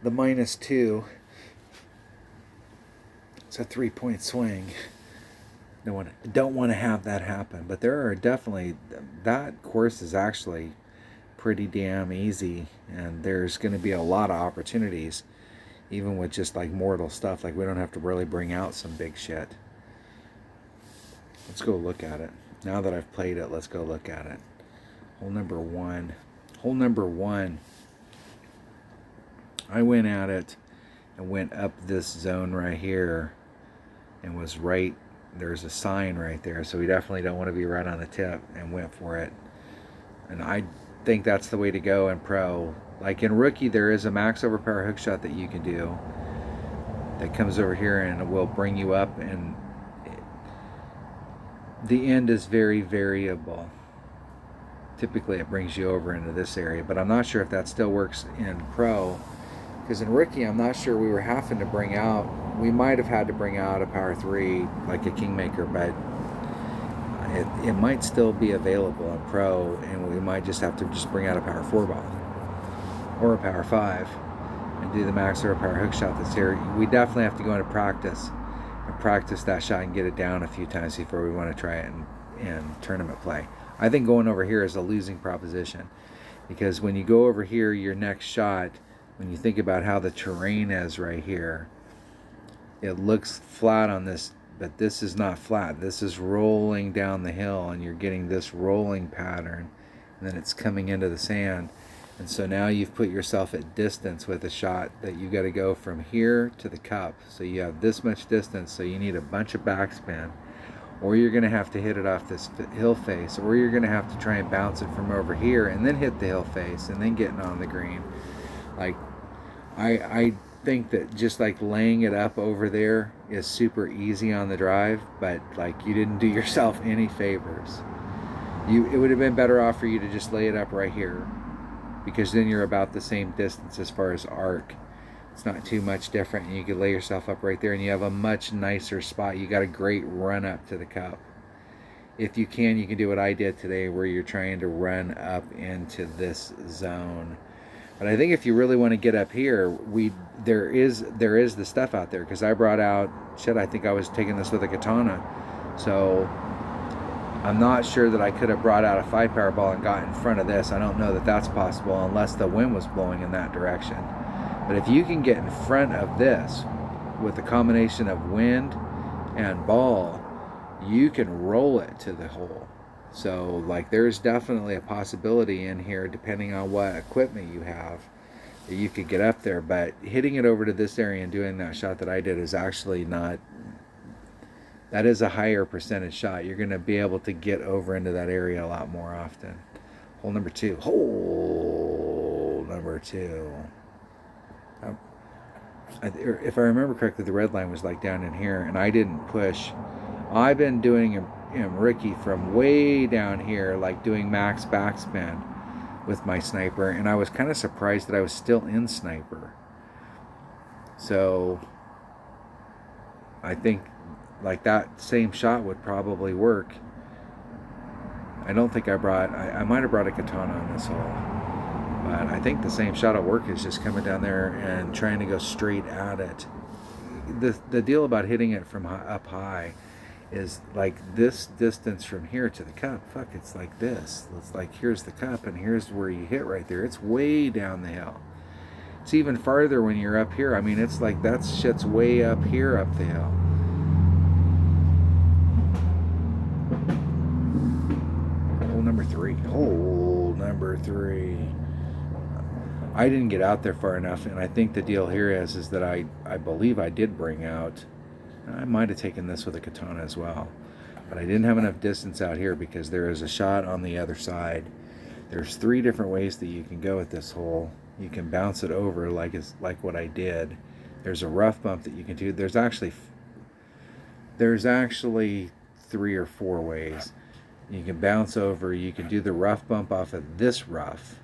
-2. It's a 3-point swing. Don't want to have that happen. But there are definitely, that course is actually pretty damn easy, and there's going to be a lot of opportunities, even with just like mortal stuff. Like we don't have to really bring out some big shit. Let's go look at it. Now that I've played it, let's go look at it. Hole number 1. Hole number 1. I went at it and went up this zone right here, and was right, there's a sign right there, so we definitely don't want to be right on the tip, and went for it. And I think that's the way to go in pro. Like in rookie, there is a max overpower hook shot that you can do that comes over here and it will bring you up, and the end is very variable. Typically it brings you over into this area, but I'm not sure if that still works in pro. Because in rookie, I'm not sure we were having to bring out, we might have had to bring out a power 3, like a Kingmaker, but it might still be available in Pro, and we might just have to just bring out a Power 4 ball or a Power 5 and do the max or a power hook shot that's here. We definitely have to go into practice and practice that shot and get it down a few times before we want to try it in tournament play. I think going over here is a losing proposition, because when you go over here, your next shot, when you think about how the terrain is right here, it looks flat on this, but this is not flat. This is rolling down the hill, and you're getting this rolling pattern, and then it's coming into the sand. And so now you've put yourself at distance with a shot that you got to go from here to the cup. So you have this much distance, so you need a bunch of backspin, or you're going to have to hit it off this hill face, or you're going to have to try and bounce it from over here and then hit the hill face and then getting on the green. Like, I think that just like laying it up over there is super easy on the drive, but like you didn't do yourself any favors. It would have been better off for you to just lay it up right here, because then you're about the same distance as far as arc. It's not too much different, and you could lay yourself up right there and you have a much nicer spot. You got a great run up to the cup. If you can do what I did today, where you're trying to run up into this zone. But I think if you really want to get up here, there is the stuff out there, because I brought out, I think I was taking this with a katana. So I'm not sure that I could have brought out a 5-power ball and got in front of this. I don't know that that's possible unless the wind was blowing in that direction. But if you can get in front of this with a combination of wind and ball, you can roll it to the hole. So like there's definitely a possibility in here, depending on what equipment you have, that you could get up there. But hitting it over to this area and doing that shot that I did is actually not, that is a higher percentage shot. You're going to be able to get over into that area a lot more often. Hole number 2. Hole number 2. If I remember correctly, the red line was like down in here, and I didn't push. I've been doing rookie from way down here, like doing max backspin with my sniper, and I was kind of surprised that I was still in sniper. So I think like that same shot would probably work. I don't think I might have brought a katana on this hole, but I think the same shot at work is just coming down there and trying to go straight at it. The deal about hitting it from up high is like this distance from here to the cup. Fuck, it's like this. It's like here's the cup and here's where you hit right there. It's way down the hill. It's even farther when you're up here. I mean, it's like that shit's way up here up the hill. Hole number 3. Hole number 3. I didn't get out there far enough, and I think the deal here is that I believe I did bring out, I might have taken this with a katana as well, but I didn't have enough distance out here because there is a shot on the other side. There's 3 different ways that you can go at this hole. You can bounce it over like what I did. There's a rough bump that you can do. There's actually 3 or 4 ways. You can bounce over. You can do the rough bump off of this rough,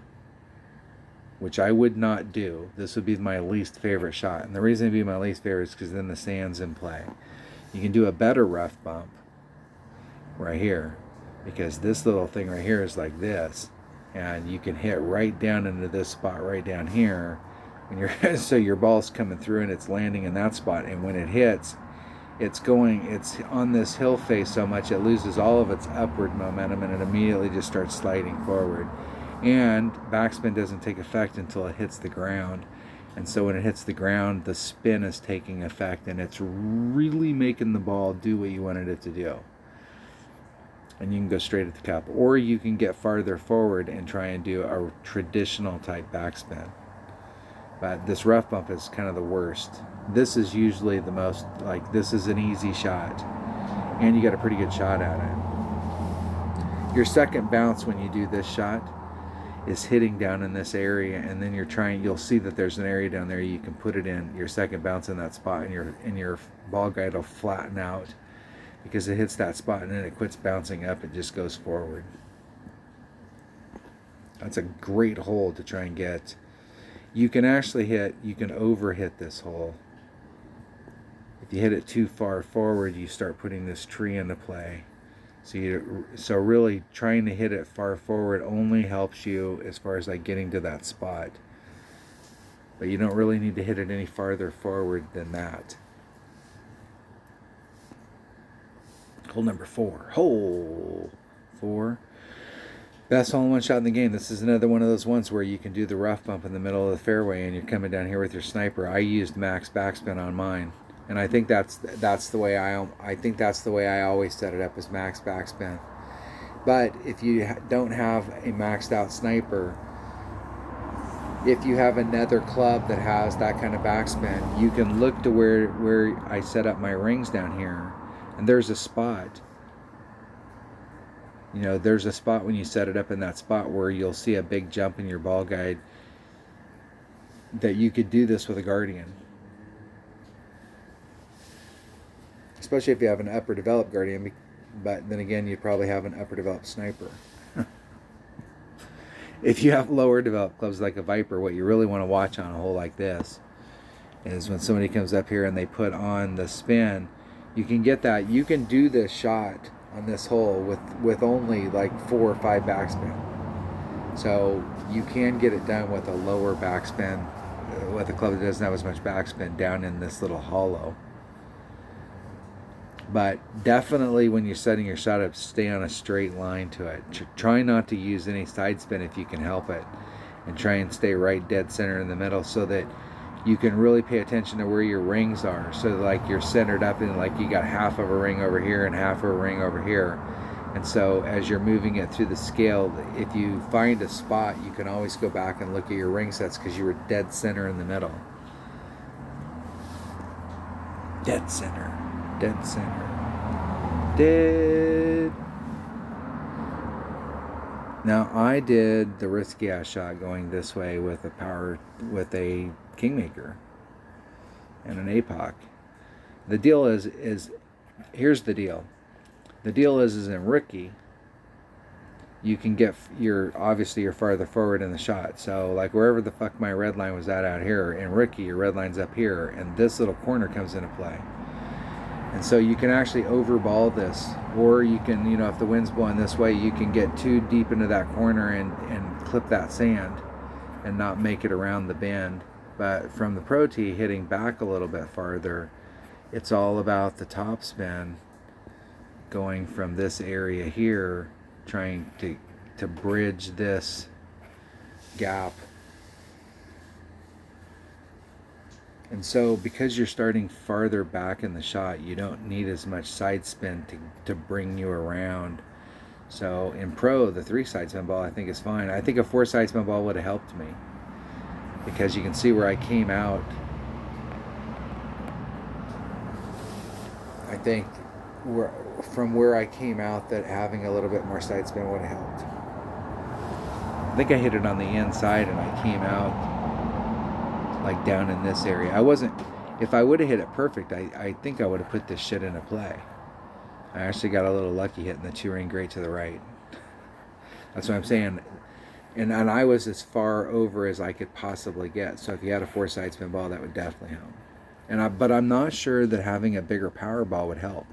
which I would not do. This would be my least favorite shot. And the reason it'd be my least favorite is because then the sand's in play. You can do a better rough bump right here, because this little thing right here is like this. And you can hit right down into this spot right down here. When you're so your ball's coming through and it's landing in that spot. And when it hits, it's on this hill face so much it loses all of its upward momentum and it immediately just starts sliding forward. And backspin doesn't take effect until it hits the ground. And so when it hits the ground, the spin is taking effect, and it's really making the ball do what you wanted it to do. And you can go straight at the cup. Or you can get farther forward and try and do a traditional type backspin. But this rough bump is kind of the worst. This is usually the most, like, this is an easy shot. And you got a pretty good shot at it. Your second bounce when you do this shot is hitting down in this area, and then you'll see that there's an area down there you can put it in your second bounce in that spot, and your ball guide will flatten out because it hits that spot, and then it quits bouncing up. It just goes forward. That's a great hole to try and get. You can overhit this hole. If you hit it too far forward, you start putting this tree into play. So really trying to hit it far forward only helps you as far as like getting to that spot. But you don't really need to hit it any farther forward than that. Hole number 4. Hole 4. Best hole-in-one shot in the game. This is another one of those ones where you can do the rough bump in the middle of the fairway and you're coming down here with your sniper. I used max backspin on mine, and I think that's the way I always set it up, as max backspin. But if you don't have a maxed out sniper, if you have another club that has that kind of backspin, you can look to where I set up my rings down here, and there's a spot. You know, there's a spot when you set it up in that spot where you'll see a big jump in your ball guide, that you could do this with a Guardian. Especially if you have an upper developed Guardian, but then again, you'd probably have an upper developed sniper. If you have lower developed clubs like a Viper, what you really want to watch on a hole like this is when somebody comes up here and they put on the spin, you can get that. You can do this shot on this hole with only like 4 or 5 backspin. So you can get it done with a lower backspin, with a club that doesn't have as much backspin down in this little hollow. But definitely when you're setting your shot up, stay on a straight line to it. Try not to use any side spin if you can help it, and try and stay right dead center in the middle so that you can really pay attention to where your rings are. So like you're centered up and like you got half of a ring over here and half of a ring over here. And so as you're moving it through the scale, if you find a spot, you can always go back and look at your ring sets because you were dead center in the middle. Dead center. Dead center. Dead. Now I did the risky ass shot going this way with a Kingmaker and an APOC. The deal is here's the deal. The deal is in rookie, you can get obviously you're farther forward in the shot. So like wherever the fuck my red line was at out here, in rookie your red line's up here, and this little corner comes into play. And so you can actually overball this, or you can, you know, if the wind's blowing this way, you can get too deep into that corner and clip that sand and not make it around the bend. But from the Pro Tee hitting back a little bit farther, it's all about the top spin going from this area here, trying to bridge this gap. And so because you're starting farther back in the shot, you don't need as much side spin to bring you around. So in Pro, the 3 side spin ball I think is fine. I think a 4 side spin ball would have helped me, because you can see where I came out. I think from where I came out, that having a little bit more side spin would have helped. I think I hit it on the inside and I came out like down in this area. If I would have hit it perfect, I think I would have put this shit into play. I actually got a little lucky hitting the 2-ring great to the right. That's what I'm saying. And I was as far over as I could possibly get. So if you had a 4 side spin ball, that would definitely help. But I'm not sure that having a bigger power ball would help,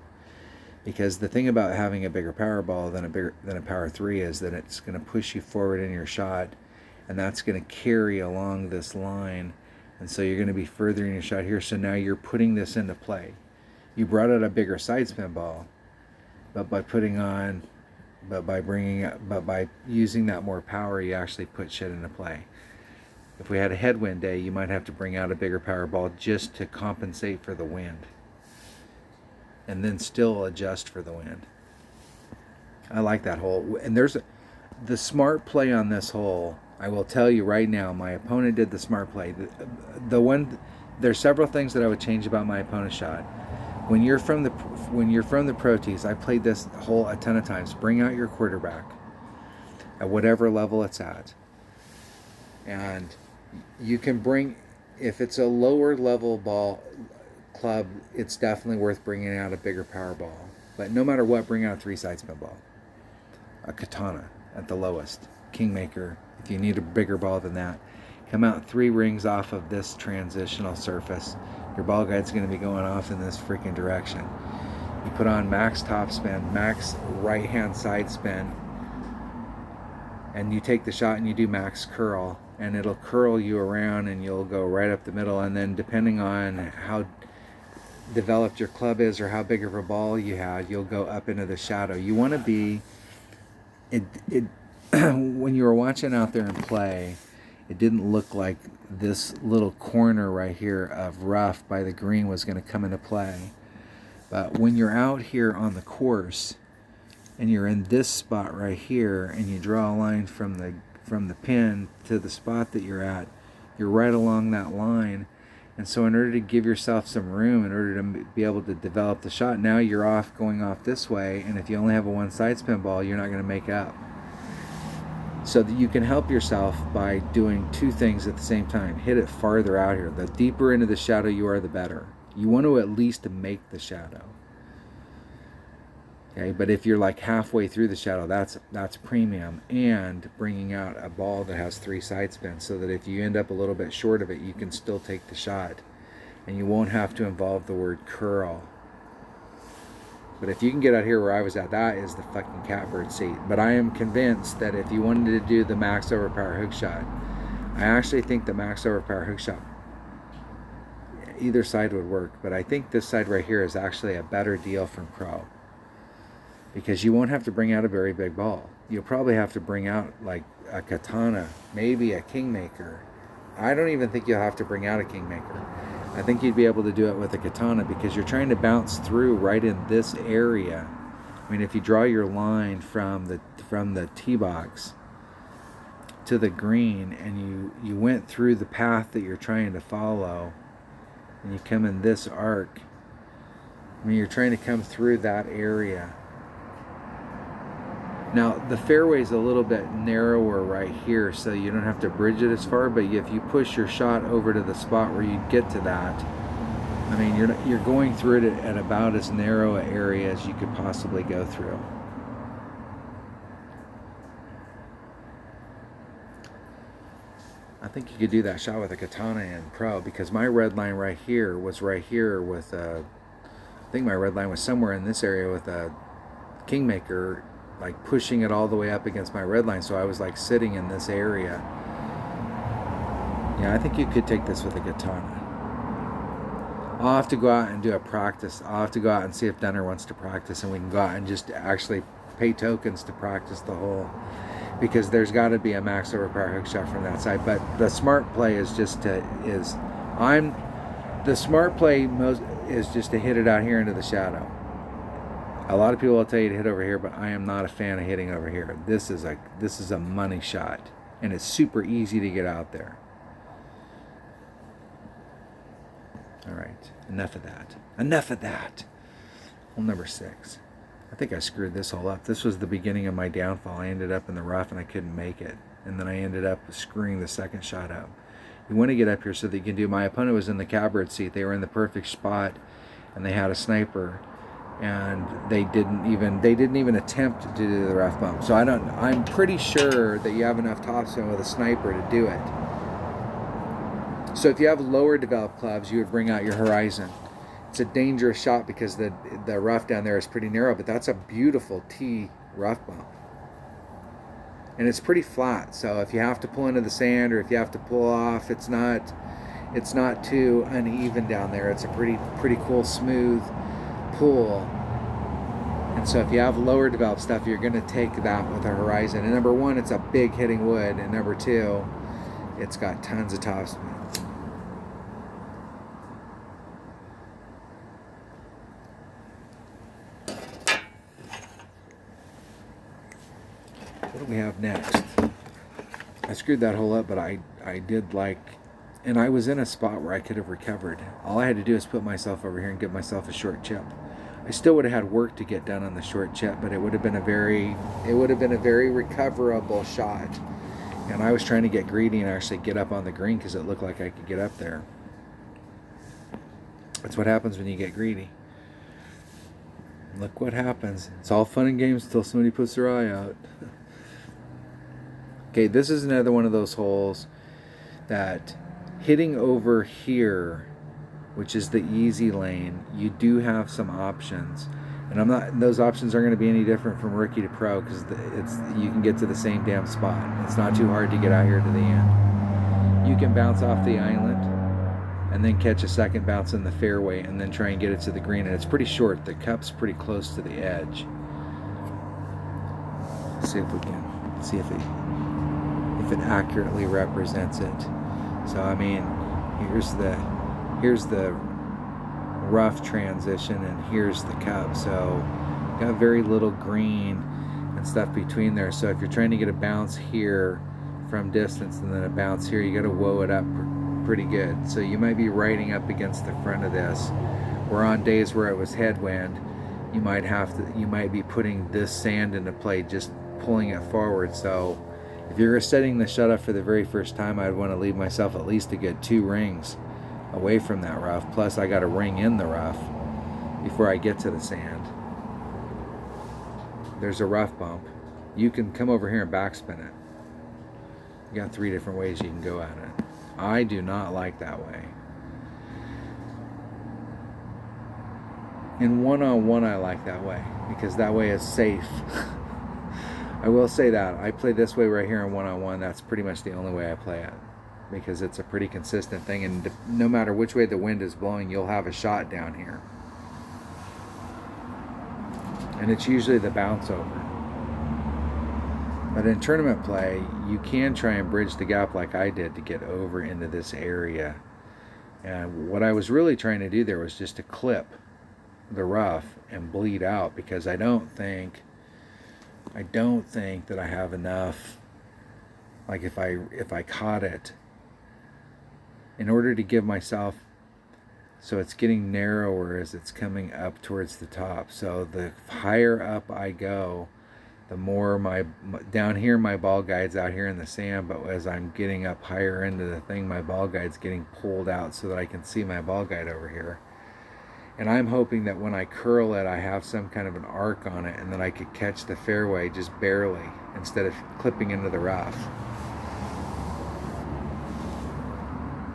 because the thing about having a bigger power ball than a power 3 is that it's going to push you forward in your shot, and that's going to carry along this line, and so you're going to be furthering your shot here. So now you're putting this into play. You brought out a bigger side spin ball, but by using that more power, you actually put shit into play. If we had a headwind day, you might have to bring out a bigger power ball just to compensate for the wind, and then still adjust for the wind. I like that hole. And the smart play on this hole. I will tell you right now, my opponent did the smart play. There's several things that I would change about my opponent's shot. When you're from the Pro Tees, I played this hole a ton of times. Bring out your quarterback at whatever level it's at, and you can bring, if it's a lower level ball club, it's definitely worth bringing out a bigger power ball. But no matter what, bring out a 3 side spin ball, a Katana at the lowest, Kingmaker. If you need a bigger ball than that, come out 3 rings off of this transitional surface. Your ball guide's going to be going off in this freaking direction. You put on max top spin, max right hand side spin, and you take the shot and you do max curl, and it'll curl you around and you'll go right up the middle. And then depending on how developed your club is or how big of a ball you had, you'll go up into the shadow. You want to be when you were watching out there and play, it didn't look like this little corner right here of rough by the green was going to come into play. But when you're out here on the course and you're in this spot right here and you draw a line from the pin to the spot that you're at, you're right along that line. And so in order to give yourself some room, in order to be able to develop the shot, now you're going off this way, and if you only have a one side spin ball, you're not going to make up. So that you can help yourself by doing two things at the same time. Hit it farther out here. The deeper into the shadow you are, the better. You want to at least make the shadow. Okay, but if you're like halfway through the shadow, that's premium, and bringing out a ball that has 3 side spins, so that if you end up a little bit short of it, you can still take the shot, and you won't have to involve the word curl. But if you can get out here where I was at, that is the fucking catbird seat. But I am convinced that if you wanted to do the max overpower hook shot, I actually think the max overpower hook shot, either side would work, but I think this side right here is actually a better deal from Pro. Because you won't have to bring out a very big ball. You'll probably have to bring out like a katana, maybe a kingmaker. I don't even think you'll have to bring out a kingmaker. I think you'd be able to do it with a katana, because you're trying to bounce through right in this area. I mean, if you draw your line from the tee box to the green, and you went through the path that you're trying to follow, and you come in this arc, I mean, you're trying to come through that area. Now, the fairway is a little bit narrower right here, so you don't have to bridge it as far, but if you push your shot over to the spot where you get to that, I mean, you're going through it at about as narrow an area as you could possibly go through. I think you could do that shot with a katana in Pro, because my red line right here was right here with I think my red line was somewhere in this area with a kingmaker, like pushing it all the way up against my red line, so I was like sitting in this area. Yeah, I think you could take this with a katana. I'll have to go out and do a practice. I'll have to go out and see if Dunner wants to practice, and we can go out and just actually pay tokens to practice the hole, because there's got to be a max overpower hook shot from that side. But the smart play is just to hit it out here into the shadow. A lot of people will tell you to hit over here, but I am not a fan of hitting over here. This is a money shot, and it's super easy to get out there. All right, enough of that. Enough of that. Hole number 6. I think I screwed this hole up. This was the beginning of my downfall. I ended up in the rough and I couldn't make it, and then I ended up screwing the second shot up. You want to get up here so that you can do. My opponent was in the catbird seat. They were in the perfect spot, and they had a sniper, and they didn't even attempt to do the rough bump. So I'm pretty sure that you have enough topspin with a sniper to do it. So if you have lower developed clubs, you would bring out your horizon. It's a dangerous shot because the rough down there is pretty narrow, but that's a beautiful tee rough bump, and it's pretty flat. So if you have to pull into the sand, or if you have to pull off, it's not too uneven down there. It's a pretty cool smooth pool. And so if you have lower developed stuff, you're going to take that with a horizon. And number 1, it's a big hitting wood, and number 2, it's got tons of topspin. What do we have next? I screwed that hole up, but I did like, and I was in a spot where I could have recovered. All I had to do is put myself over here and give myself a short chip. I still would have had work to get done on the short chip, but it would have been a very recoverable shot. And I was trying to get greedy and actually get up on the green because it looked like I could get up there. That's what happens when you get greedy. Look what happens. It's all fun and games until somebody puts their eye out. Okay, this is another one of those holes that hitting over here, which is the easy lane, you do have some options. And I'm not. Those options aren't going to be any different from rookie to pro because you can get to the same damn spot. It's not too hard to get out here to the end. You can bounce off the island and then catch a second bounce in the fairway and then try and get it to the green. And it's pretty short. The cup's pretty close to the edge. Let's see if we can see if it accurately represents it. So I mean, here's the rough transition and here's the cup, so got very little green and stuff between there. So if you're trying to get a bounce here from distance and then a bounce here, you got to woe it up pretty good. So you might be riding up against the front of this, where on days where it was headwind, you might be putting this sand into play, just pulling it forward. So if you're setting the shot up for the very first time, I'd want to leave myself at least a good 2 rings away from that rough, plus I got a ring in the rough before I get to the sand. There's a rough bump. You can come over here and backspin it. You got 3 different ways you can go at it. I do not like that way. In one-on-one I like that way because that way is safe. I will say that I play this way right here in one-on-one. That's pretty much the only way I play it, because it's a pretty consistent thing, and no matter which way the wind is blowing, you'll have a shot down here. And it's usually the bounce over. But in tournament play, you can try and bridge the gap like I did to get over into this area. And what I was really trying to do there was just to clip the rough and bleed out, because I don't think that I have enough. Like if I caught it, in order to give myself, so it's getting narrower as it's coming up towards the top. So the higher up I go, the more down here my ball guide's out here in the sand, but as I'm getting up higher into the thing, my ball guide's getting pulled out so that I can see my ball guide over here. And I'm hoping that when I curl it, I have some kind of an arc on it, and then I could catch the fairway just barely instead of clipping into the rough.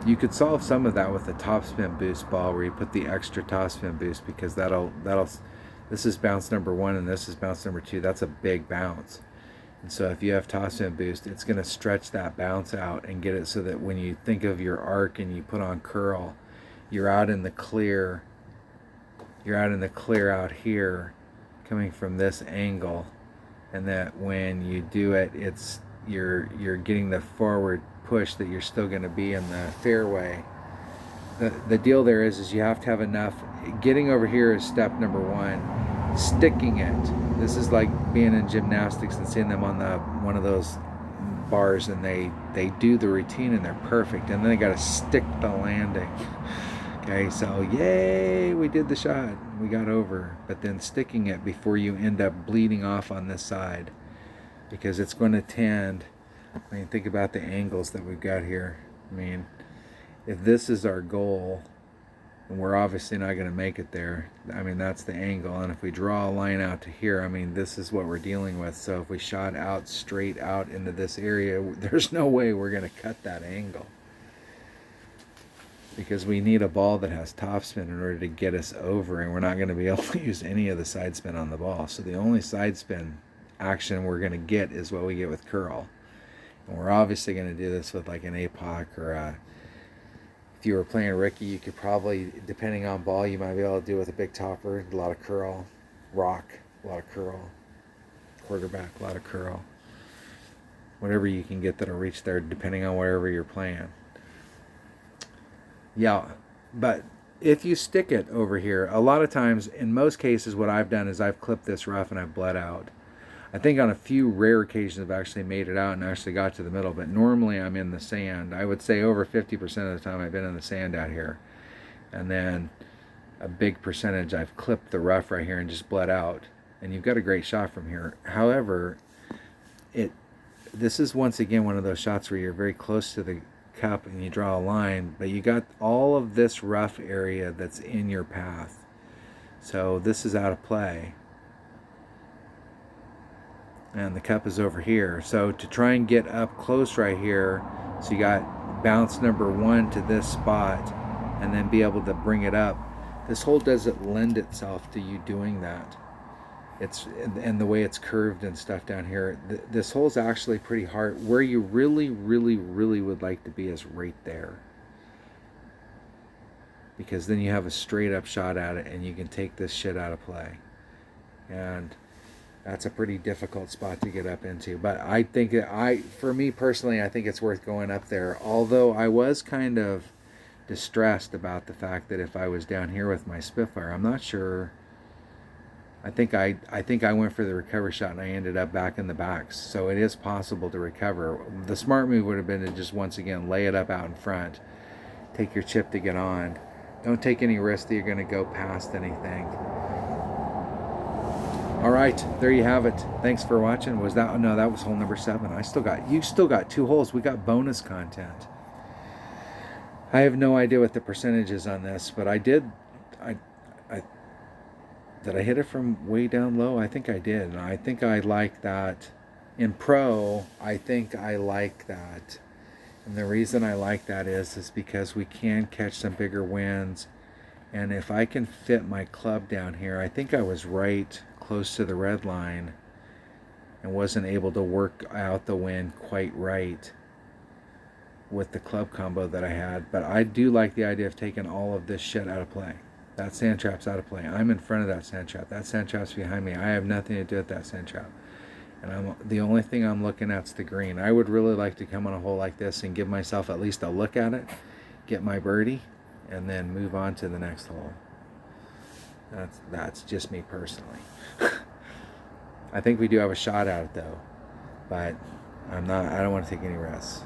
You could solve some of that with a topspin boost ball, where you put the extra topspin boost, because this is bounce number 1 and this is bounce number 2. That's a big bounce. And so if you have topspin boost, it's going to stretch that bounce out and get it so that when you think of your arc and you put on curl, you're out in the clear. You're out in the clear out here, coming from this angle, and that when you do it, you're getting the forward push that you're still going to be in the fairway. The deal there is you have to have enough. Getting over here is step number 1. Sticking it. This is like being in gymnastics and seeing them on one of those bars, and they do the routine and they're perfect, and then they got to stick the landing. Okay, so yay, we did the shot, we got over, but then sticking it before you end up bleeding off on this side, because it's going to tend, I mean, think about the angles that we've got here. I mean, if this is our goal, and we're obviously not going to make it there, I mean, that's the angle, and if we draw a line out to here, I mean, this is what we're dealing with. So if we shot out straight out into this area, there's no way we're going to cut that angle, because we need a ball that has topspin in order to get us over, and we're not going to be able to use any of the side spin on the ball. So the only side spin action we're going to get is what we get with curl. And we're obviously going to do this with like an APOC, or if you were playing rookie, you could probably, depending on ball, you might be able to do with a big topper, a lot of curl, rock, a lot of curl, quarterback, a lot of curl. Whatever you can get that'll reach there, depending on wherever you're playing. Yeah, but if you stick it over here, a lot of times, in most cases, what I've done is I've clipped this rough and I've bled out. I think on a few rare occasions I've actually made it out and actually got to the middle, but normally I'm in the sand. I would say over 50% of the time I've been in the sand out here. And then a big percentage I've clipped the rough right here and just bled out. And you've got a great shot from here. However, this is once again one of those shots where you're very close to the cup and you draw a line, but you got all of this rough area that's in your path. So this is out of play. And the cup is over here. So to try and get up close right here, so you got bounce number 1 to this spot and then be able to bring it up. This hole doesn't lend itself to you doing that. It's and the way it's curved and stuff down here. This hole's actually pretty hard. Where you really, really, really would like to be is right there, because then you have a straight up shot at it and you can take this shit out of play. And that's a pretty difficult spot to get up into. But I think for me personally, I think it's worth going up there. Although I was kind of distressed about the fact that if I was down here with my Spitfire, I'm not sure. I think I went for the recover shot and I ended up back in the backs. So it is possible to recover. The smart move would have been to just once again lay it up out in front, take your chip to get on. Don't take any risk that you're going to go past anything. All right, there you have it. Thanks for watching. Was that? No, that was hole number 7. You still got 2 holes. We got bonus content. I have no idea what the percentage is on this, but did I hit it from way down low? I think I did, and I think I like that. In pro, I think I like that. And the reason I like that is because we can catch some bigger winds. And if I can fit my club down here, I think I was right close to the red line and wasn't able to work out the wind quite right with the club combo that I had. But I do like the idea of taking all of this shit out of play. That sand trap's out of play. I'm in front of that sand trap. That sand trap's behind me. I have nothing to do with that sand trap. And the only thing I'm looking at's the green. I would really like to come on a hole like this and give myself at least a look at it, get my birdie, and then move on to the next hole. That's just me personally. I think we do have a shot at it though, but I don't want to take any risks.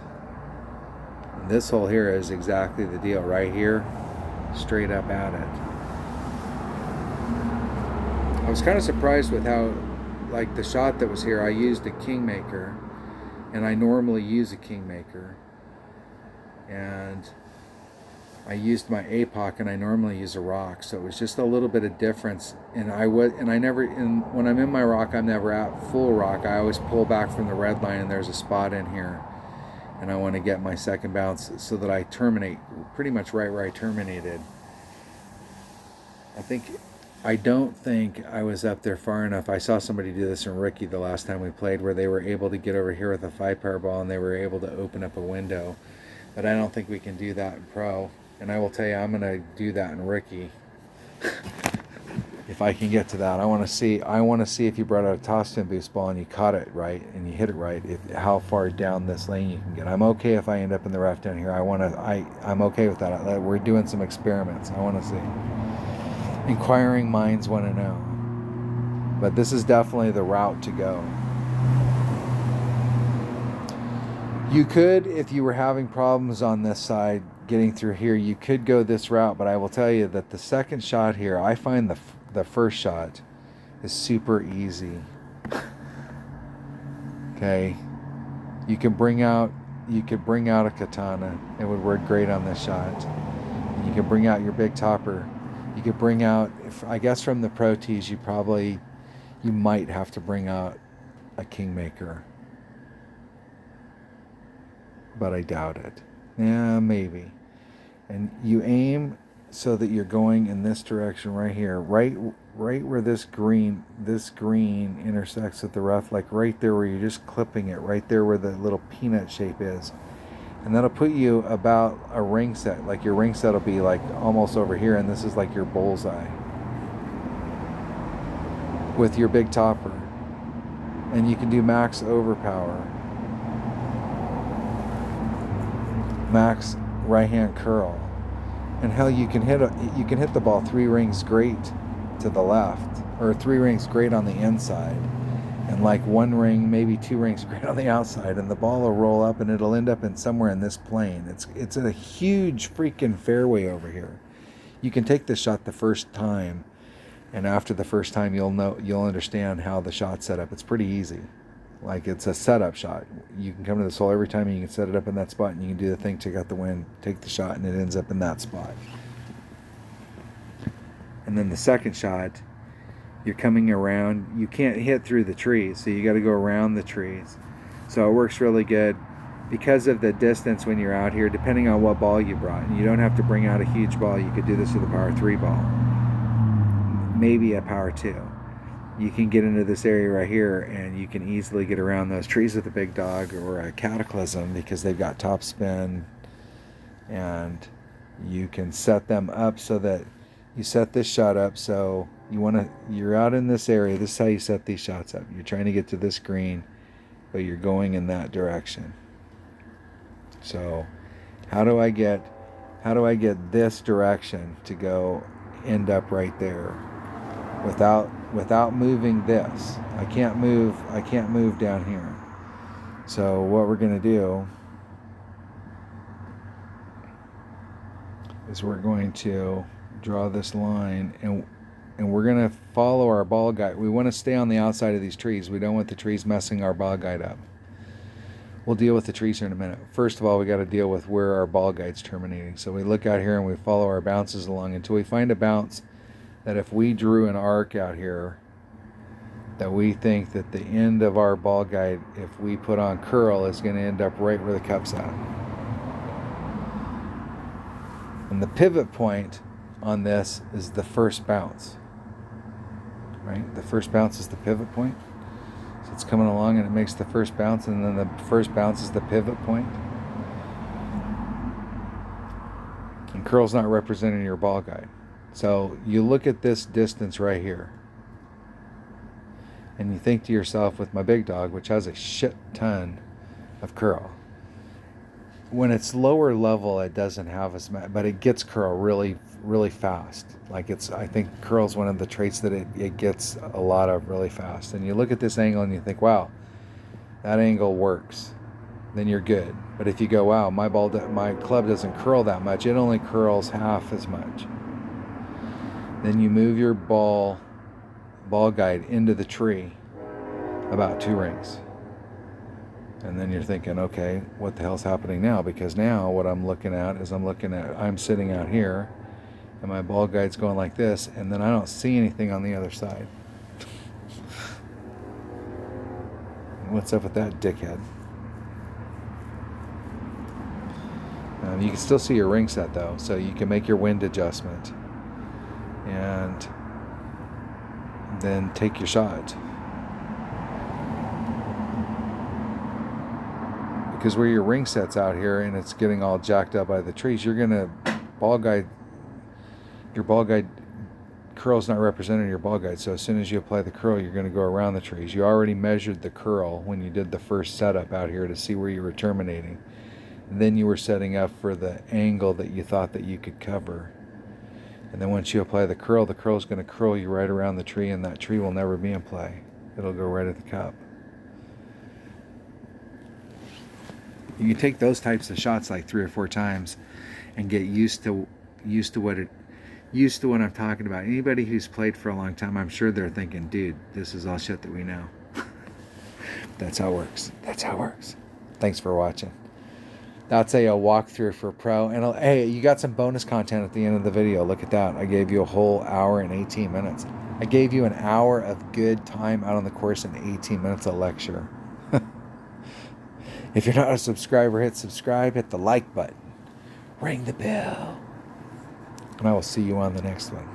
And this hole here is exactly the deal. Right here, straight up at it. I was kind of surprised with how, like the shot that was here, I used a Kingmaker, and I normally use a Kingmaker, and I used my APOC, and I normally use a rock, so it was just a little bit of difference. And when I'm in my rock, I'm never at full rock. I always pull back from the red line, and there's a spot in here, and I want to get my second bounce so that I terminate pretty much right where I terminated. I don't think I was up there far enough. I saw somebody do this in Ricky the last time we played, where they were able to get over here with a 5-power ball and they were able to open up a window. But I don't think we can do that in pro. And I will tell you, I'm going to do that in Ricky. If I can get to that. I want to see if you brought out a toss spin boost ball and you caught it right and you hit it right, how far down this lane you can get. I'm okay if I end up in the rough down here. I'm okay with that. We're doing some experiments. I want to see. Inquiring minds want to know. But this is definitely the route to go. You could, if you were having problems on this side getting through here, you could go this route, but I will tell you that the second shot here, I find the first shot is super easy. Okay, you could bring out a katana. It would work great on this shot. You could bring out your big topper. You could bring out, I guess from the pro tees, you might have to bring out a Kingmaker. But I doubt it. Yeah, maybe. And you aim so that you're going in this direction right here, right where this green intersects with the rough, like right there where you're just clipping it, right there where the little peanut shape is. And that'll put you about a ring set. Like your ring set will be like almost over here, and this is like your bullseye with your big topper. And you can do max overpower, max right hand curl, and hell, you can hit the ball 3 rings great to the left, or 3 rings great on the inside, and like 1 ring, maybe 2 rings great on the outside, and the ball will roll up and it'll end up in somewhere in this plane. It's a huge freaking fairway over here. You can take this shot the first time, and after the first time you'll understand how the shot's set up. It's pretty easy. Like, it's a setup shot. You can come to this hole every time and you can set it up in that spot, and you can do the thing, take out the wind, take the shot, and it ends up in that spot. And then the second shot, you're coming around. You can't hit through the trees, so you got to go around the trees. So it works really good because of the distance when you're out here, depending on what ball you brought. And you don't have to bring out a huge ball. You could do this with a power 3 ball, maybe a power 2. you can get into this area right here, and you can easily get around those trees with a big dog or a cataclysm because they've got top spin, and you can set them up so that you set this shot up so you're out in this area. This is how you set these shots up. You're trying to get to this green, but you're going in that direction. So how do I get this direction to go end up right there without moving this? I can't move down here. So what we're going to do is we're going to draw this line, and we're going to follow our ball guide. We want to stay on the outside of these trees. We don't want the trees messing our ball guide up. We'll deal with the trees here in a minute. First of all, we got to deal with where our ball guide's terminating. So we look out here and we follow our bounces along until we find a bounce that if we drew an arc out here, that we think that the end of our ball guide, if we put on curl, is going to end up right where the cup's at. And the pivot point on this is the first bounce. Right? The first bounce is the pivot point. So it's coming along and it makes the first bounce, and then the first bounce is the pivot point. And curl's not representing your ball guide. So you look at this distance right here, and you think to yourself, with my big dog, which has a shit ton of curl, when it's lower level, it doesn't have as much, but it gets curl really, really fast. Like I think curl is one of the traits that it gets a lot of really fast. And you look at this angle and you think, wow, that angle works. Then you're good. But if you go, wow, my club doesn't curl that much, it only curls half as much. Then you move your ball guide into the tree about 2 rings. And then you're thinking, okay, what the hell's happening now? Because now what I'm looking at is I'm sitting out here, and my ball guide's going like this, and then I don't see anything on the other side. What's up with that, dickhead? You can still see your ring set, though, so you can make your wind adjustment. And then take your shot. Because where your ring set's out here and it's getting all jacked up by the trees, your ball guide curl's not representing your ball guide. So as soon as you apply the curl, you're going to go around the trees. You already measured the curl when you did the first setup out here to see where you were terminating. And then you were setting up for the angle that you thought that you could cover. And then once you apply the curl's going to curl you right around the tree, and that tree will never be in play. It'll go right at the cup. You can take those types of shots like 3 or 4 times and get used to what I'm talking about. Anybody who's played for a long time, I'm sure they're thinking, dude, this is all shit that we know. That's how it works. That's how it works. Thanks for watching. That's a walkthrough for pro. And hey, you got some bonus content at the end of the video. Look at that. I gave you a whole hour and 18 minutes. I gave you an hour of good time out on the course and 18 minutes of lecture. If you're not a subscriber, hit subscribe, hit the like button, ring the bell, and I will see you on the next one.